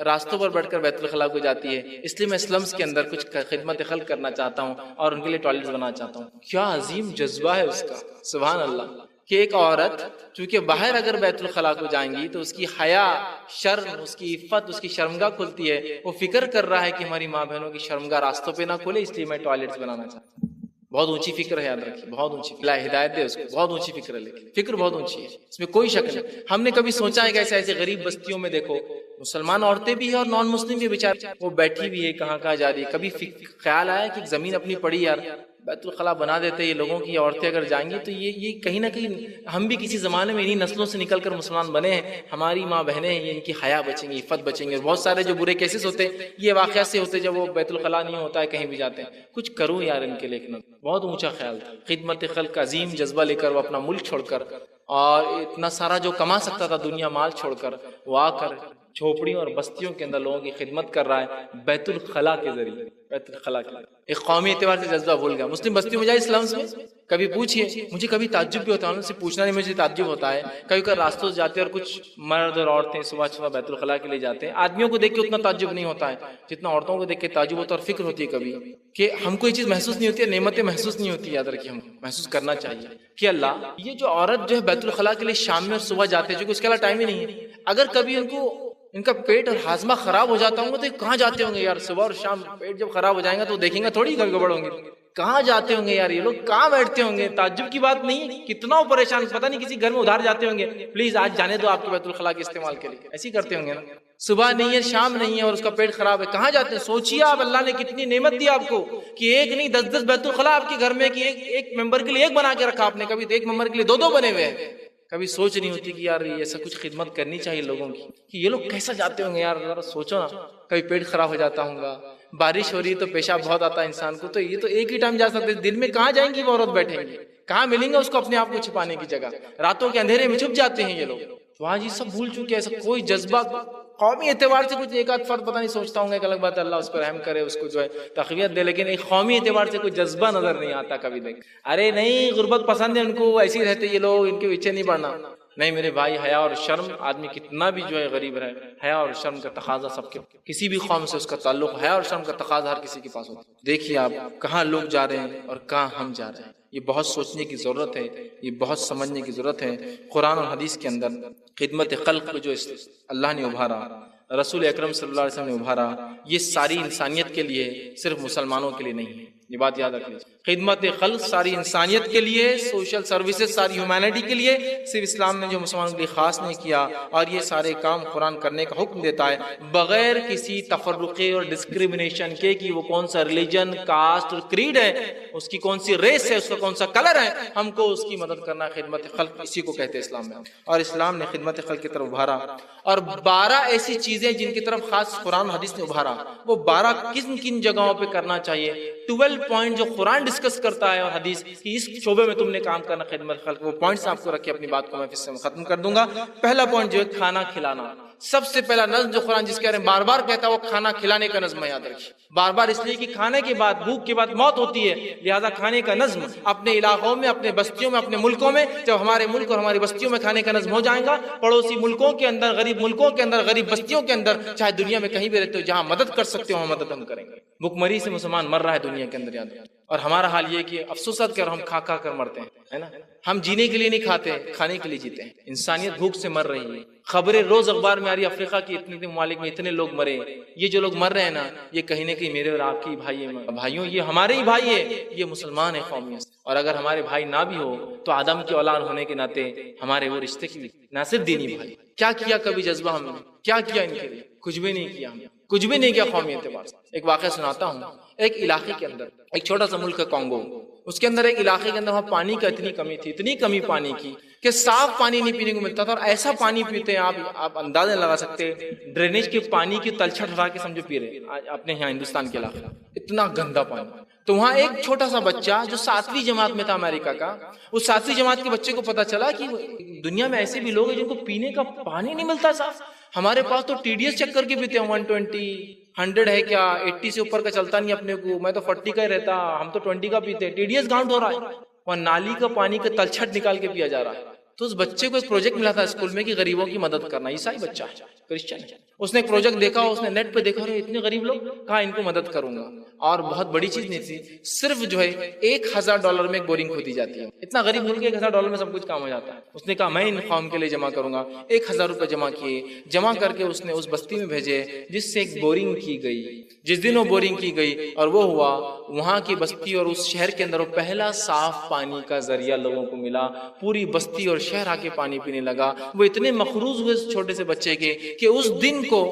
راستوں پر بیٹھ کر بیت الخلا کو جاتی ہے, اس لیے میں سلمز کے اندر کچھ خدمت خلق کرنا چاہتا ہوں اور ان کے لیے ٹوائلٹس بنانا چاہتا ہوں. کیا عظیم جذبہ ہے اس کا, سبحان اللہ. کہ ایک عورت چونکہ باہر اگر بیت الخلا کو جائیں گی تو اس کی حیا, شرم, اس کی عفت, اس کی شرمگاہ کھلتی ہے. وہ فکر کر رہا ہے کہ ہماری ماں بہنوں کی شرمگاہ راستوں پہ نہ کھولے, اس لیے میں ٹوائلٹس بنانا چاہتا ہوں. بہت اونچی فکر ہے, یاد رکھیے, بہت اونچی. اللہ ہدایت دے اس کو, بہت اونچی فکر ہے, لیکن فکر بہت اونچی ہے, اس میں کوئی شک نہیں. ہم نے کبھی سوچا ہے کہ ایسے غریب بستیوں میں دیکھو مسلمان عورتیں بھی ہیں اور نان مسلم بھی بیچارے, وہ بیٹھی بھی ہے, کہاں جا رہی ہے. کبھی خیال آیا کہ زمین اپنی پڑی یار, بیت الخلا بنا دیتے یہ لوگوں کی عورتیں اگر جائیں گی تو یہ کہیں نہ کہیں ہم بھی کسی زمانے میں انہی نسلوں سے نکل کر مسلمان بنے ہیں. ہماری ماں بہنیں ہیں, یہ ان کی حیا بچیں گی, عفت بچیں گی. اور بہت سارے جو برے کیسز ہوتے یہ واقعات سے ہوتے جب وہ بیت الخلا نہیں ہوتا ہے, کہیں بھی جاتے ہیں. کچھ کروں یار ان کے لیے. بہت اونچا خیال تھا, خدمت خلق کا عظیم جذبہ لے کر وہ اپنا ملک چھوڑ کر اور اتنا سارا جو کما سکتا تھا دنیا مال چھوڑ کر وہ آ کر جھوپڑیوں اور بستیوں کے اندر لوگوں کی خدمت کر رہا ہے بیت الخلا کے ذریعے. بیت الخلا کے ایک قومی اعتبار سے جذبہ بھول گیا. مسلم بستیوں میں جائے اسلامس میں کبھی پوچھیے, مجھے کبھی تعجب بھی ہوتا ہے, ان سے پوچھنا نہیں مجھے تعجب ہوتا ہے. کبھی کبھی راستوں سے جاتے ہیں اور کچھ مرد اور عورتیں صبح صبح بیت الخلا کے لیے جاتے ہیں. آدمیوں کو دیکھ کے اتنا تعجب نہیں ہوتا ہے جتنا عورتوں کو دیکھ کے تعجب ہوتا ہے, اور فکر ہوتی ہے کبھی کہ ہم کو یہ چیز محسوس نہیں ہوتی ہے, نعمتیں محسوس نہیں ہوتی. یاد رکھیے ہم محسوس کرنا چاہیے کہ اللہ یہ جو عورت جو ہے بیت الخلا کے لیے شام میں اور صبح جاتے ہیں, چونکہ اس کے علاوہ ٹائم ہی نہیں ہے. اگر کبھی ان کا پیٹ اور ہاضمہ خراب ہو جاتا ہوں گے تو یہ کہاں جاتے ہوں گے یار؟ صبح اور شام پیٹ جب خراب ہو جائیں گا تو دیکھیں گے تھوڑی گڑبڑ ہوں گے, کہاں جاتے ہوں گے یار یہ لوگ, کہاں بیٹھتے ہوں گے؟ تعجب کی بات نہیں ہے, کتنا پریشان, پتہ نہیں کسی گھر میں ادھار جاتے ہوں گے, پلیز آج جانے دو آپ کے بیت الخلا کے استعمال کے لیے, ایسے ہی کرتے ہوں گے نا. صبح نہیں ہے, شام نہیں ہے اور اس کا پیٹ خراب ہے, کہاں جاتے ہیں؟ سوچیے آپ اللہ نے کتنی نعمت دی آپ کو کہ ایک نہیں 10 بیت الخلا آپ کے گھر میں, کہ ایک ممبر کے لیے ایک بنا کے رکھا آپ نے, کبھی ایک ممبر کے لیے 2 بنے ہوئے ہیں. کبھی سوچ نہیں ہوتی کہ یار ایسا کچھ خدمت کرنی چاہیے لوگوں کی, کہ یہ لوگ کیسا جاتے ہوں گے یار, ذرا سوچو نا. کبھی پیٹ خراب ہو جاتا ہوں گا, بارش ہو رہی ہے تو پیشاب بہت آتا ہے انسان کو, تو یہ تو ایک ہی ٹائم جا سکتے, دن میں کہاں جائیں گی وہ عورت, بیٹھیں گی کہاں, ملیں گے اس کو اپنے آپ کو چھپانے کی جگہ, راتوں کے اندھیرے میں چھپ جاتے ہیں یہ لوگ. وہاں جی سب بھول چکے, ایسا کوئی جذبہ قومی اعتبار سے کچھ ایک آدھ فرد پتہ نہیں سوچتا ہوں گا, ایک الگ بات ہے, اللہ اس پر رحم کرے, اس کو جو ہے تقویت دے, لیکن ایک قومی اعتبار سے کوئی جذبہ نظر نہیں آتا کبھی. دیکھ ارے نہیں غربت پسند ہے ان کو, ایسے ہی رہتے یہ لوگ, ان کے پیچھے نہیں پڑنا. نہیں میرے بھائی, حیا اور شرم, آدمی کتنا بھی جو ہے غریب رہے, حیا اور شرم کا تقاضا سب کے, کسی بھی قوم سے اس کا تعلق, حیا اور شرم کا تقاضا ہر کسی کے پاس ہوتا ہے. دیکھیے آپ کہاں لوگ جا رہے ہیں اور کہاں ہم جا رہے ہیں, یہ بہت سوچنے کی ضرورت ہے, یہ بہت سمجھنے کی ضرورت ہے. قرآن اور حدیث کے اندر خدمت خلق کو جو اللہ نے ابھارا, رسول اکرم صلی اللہ علیہ وسلم نے ابھارا, یہ ساری انسانیت کے لیے, صرف مسلمانوں کے لیے نہیں ہے. یہ بات یاد رکھیے, خدمت خلق ساری انسانیت کے لیے, سوشل سروسز ساری ہیومینٹی کے لیے, صرف اسلام نے جو مسلمانوں کے لیے خاص نہیں کیا. اور یہ سارے کام قرآن کرنے کا حکم دیتا ہے بغیر کسی تفرقے اور ڈسکریمنیشن کے, کہ وہ کون سا ریلیجن, کاسٹ اور کریڈ ہے, اس کی کون سی ریس ہے, اس کا کون سا کلر ہے, ہم کو اس کی مدد کرنا. خدمت خلق اسی کو کہتے ہیں اسلام میں, اور اسلام نے خدمت خلق کی طرف ابھارا. اور 12 ایسی چیزیں جن کی طرف خاص قرآن حدیث نے ابھارا, وہ 12 کن کن جگہوں پہ کرنا چاہیے. 12 پوائنٹ جو قرآن ڈسکس کرتا ہے اور حدیث کہ اس شعبے میں تم نے کام کرنا خدمت خلق, وہ پوائنٹس آپ کو رکھے, اپنی بات کو میں پھر سے ختم کر دوں گا. پہلا پوائنٹ جو ہے کھانا کھلانا. سب سے پہلا نظم جو قرآن جس کے بارے میں بار بار کہتا ہے وہ کھانا کھلانے کا نظم ہے. یاد رکھیے بار بار, اس لیے کہ کھانے کے بعد, بھوک کے بعد موت ہوتی ہے, لہذا کھانے کا نظم اپنے علاقوں میں, اپنے بستیوں میں, اپنے ملکوں میں, جب ہمارے ملک اور ہماری بستیوں میں کھانے کا نظم ہو جائے گا, پڑوسی ملکوں کے اندر, غریب ملکوں کے اندر, غریب بستیوں کے اندر, چاہے دنیا میں کہیں بھی رہتے ہو, جہاں مدد کر سکتے ہو وہاں مدد ہم کریں گے. بھوک مری سے مسلمان مر رہا ہے دنیا کے اندر, یاد. اور ہمارا حال یہ کہ افسوسات کر ہم کھا کھا کر مرتے ہیں, ہے نا. ہم جینے کے لیے نہیں کھاتے, کھانے کے لیے جیتے ہیں. انسانیت بھوک سے مر رہی ہے. خبریں روز اخبار میں آ رہی ہے, افریقہ کی اتنے ممالک میں اتنے لوگ مرے. یہ جو لوگ مر رہے ہیں نا, یہ کہیں نہ کہیں میرے اور آپ کے بھائی ہیں, بھائیوں یہ ہمارے ہی بھائی ہے, یہ مسلمان ہے قومیت. اور اگر ہمارے بھائی نہ بھی ہو تو آدم کی اولاد ہونے کے ناطے ہمارے وہ رشتے کی نہ صرف دینی بھائی. کیا کیا کبھی جذبہ ہم نے, کیا کیا ان کے لیے؟ کچھ بھی نہیں کیا, کچھ بھی نہیں کیا قومی اعتبار سے. ایک واقعہ سناتا ہوں. ایک علاقے کے اندر, ایک چھوٹا سا ملک ہے کانگو, اس کے اندر ایک علاقے کے اندر وہاں پانی کا اتنی کمی تھی, اتنی کمی پانی کی کہ صاف پانی نہیں پینے کو ملتا تھا. اور ایسا پانی پیتے ہیں آپ اندازہ لگا سکتے, ڈرینیج کے پانی کی تلچھٹ ہٹا کے سمجھو پی رہے اپنے یہاں ہندوستان کے علاقے, اتنا گندا پانی. تو وہاں ایک چھوٹا سا بچہ جو 7ویں جماعت میں تھا امریکہ کا, اس 7ویں جماعت کے بچے کو پتا چلا کہ دنیا میں ایسے بھی لوگ ہیں جن کو پینے کا پانی نہیں ملتا صاف. ہمارے پاس تو TDS چیک کر کے پیتے ہیں, 120 100 ہے کیا, 80 سے اوپر کا چلتا نہیں اپنے کو, میں تو 40 کا ہی رہتا, ہم تو 20 کا پیتے ہیں. TDS گاؤنٹ ہو رہا ہے, اور نالی کا پانی کا تلچھٹ نکال کے پیا جا رہا ہے. تو اس بچے کو ایک پروجیکٹ ملا تھا اسکول میں کہ غریبوں کی مدد کرنا. عیسائی بچہ ہے, کرسچن ہے. اس نے ایک پروجیکٹ دیکھا, اس نے نیٹ پہ دیکھا, اتنے غریب لوگ, کہا ان کو مدد کروں گا. اور بہت بڑی چیز نہیں تھی, صرف جو ہے $1000 میں ایک بورنگ کھودی جاتی ہے. اتنا غریب ملک ہے, $1000 میں سب کچھ کام ہو جاتا ہے. اس نے کہا میں ان قوم کے لیے جمع کروں گا. $1000 جمع کیے, جمع کر کے اس نے اس بستی میں بھیجے جس سے ایک بورنگ کی گئی. جس دن وہ بورنگ کی گئی اور وہ ہوا, وہاں کی بستی اور اس شہر کے اندر وہ پہلا صاف پانی کا ذریعہ لوگوں کو ملا. پوری بستی اور شہر آ کے پانی پینے لگا. وہ اتنے مخروض ہوئے اس چھوٹے سے بچے کے کہ اس دن کو,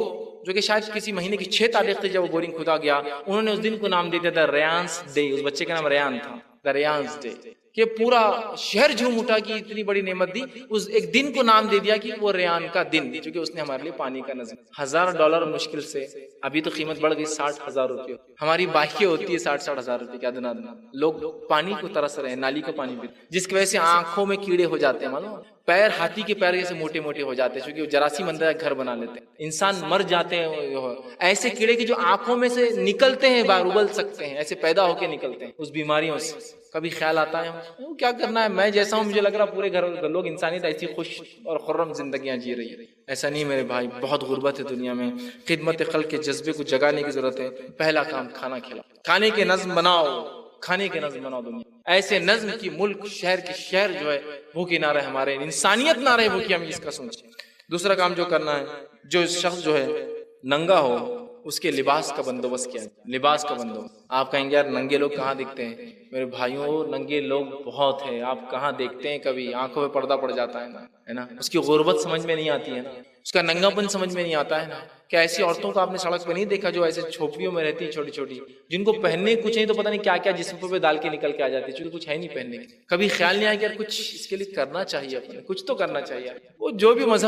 جو کہ شاید کسی مہینے کی 6 تاریخ تھی جب وہ بورنگ کھدا گیا, انہوں نے اس دن کو نام دے دیا تھا ریانس ڈے. اس بچے کا نام ریان تھا, دا ریانس ڈے. کہ پورا شہر جھوم اٹھا کہ اتنی بڑی نعمت دی, اس ایک دن کو نام دے دیا کہ وہ ریان کا دن, کیونکہ اس نے ہمارے لیے پانی کا نظم. $1000 مشکل سے, ابھی تو قیمت بڑھ گئی $60,000. ہماری بائکیں ہوتی ہے 60-60 ہزار روپے, کیا دن. لوگ پانی کو ترس رہے ہیں, نالی کا پانی پیتے, جس کی وجہ سے آنکھوں میں کیڑے ہو جاتے ہیں. معلوم, پیر ہاتھی کے پیر جیسے موٹے موٹے ہو جاتے ہیں، چونکہ وہ جراثیم اندر گھر بنا لیتے ہیں، انسان مر جاتے ہیں۔ ایسے کیڑے کی جو آنکھوں میں سے نکلتے ہیں، باہر ابل سکتے ہیں، ایسے پیدا ہو کے نکلتے ہیں اس بیماریوں سے۔ کبھی خیال آتا ہے کیا کرنا ہے، میں جیسا ہوں مجھے لگ رہا پورے گھر لوگ انسانیت ایسی خوش اور خرم زندگیاں جی رہی ہے۔ ایسا نہیں میرے بھائی، بہت غربت ہے دنیا میں، خدمت خلق کے جذبے کو جگانے کی ضرورت ہے۔ پہلا کام کھانا کھلاؤ، کھانے کے نظم بناؤ، کھانے کے نظم بناؤ دنیا ایسے نظم کی ملک شہر کے شہر جو ہے بھوکے نہ رہے، ہمارے انسانیت نہ رہے بھوکی، ہم اس کا سوچیں۔ دوسرا کام جو کرنا ہے، جو شخص جو ہے ننگا ہو اس کے لباس کا بندوبست کیا ہے، لباس کا بندوبست۔ آپ کہیں گے یار ننگے لوگ کہاں دکھتے ہیں، میرے بھائیوں ننگے لوگ بہت ہیں، آپ کہاں دیکھتے ہیں، کبھی آنکھوں میں پردہ پڑ جاتا ہے نا، اس کی غربت سمجھ میں نہیں آتی ہے نا، اس کا ننگا پن سمجھ میں نہیں آتا ہے نا۔ کیا ایسی عورتوں کو آپ نے سڑک پہ نہیں دیکھا جو ایسے جھوپڑیوں میں رہتی ہیں چھوٹی چھوٹی، جن کو پہننے کچھ نہیں تو پتہ نہیں کیا کیا جسم پہ ڈال کے نکل کے آ جاتی ہے، چونکہ کچھ ہے نہیں پہننے کی۔ کبھی خیال نہیں آیا کہ یار کچھ اس کے لیے کرنا چاہیے، اپنے کچھ تو کرنا چاہیے۔ وہ جو بھی مذہب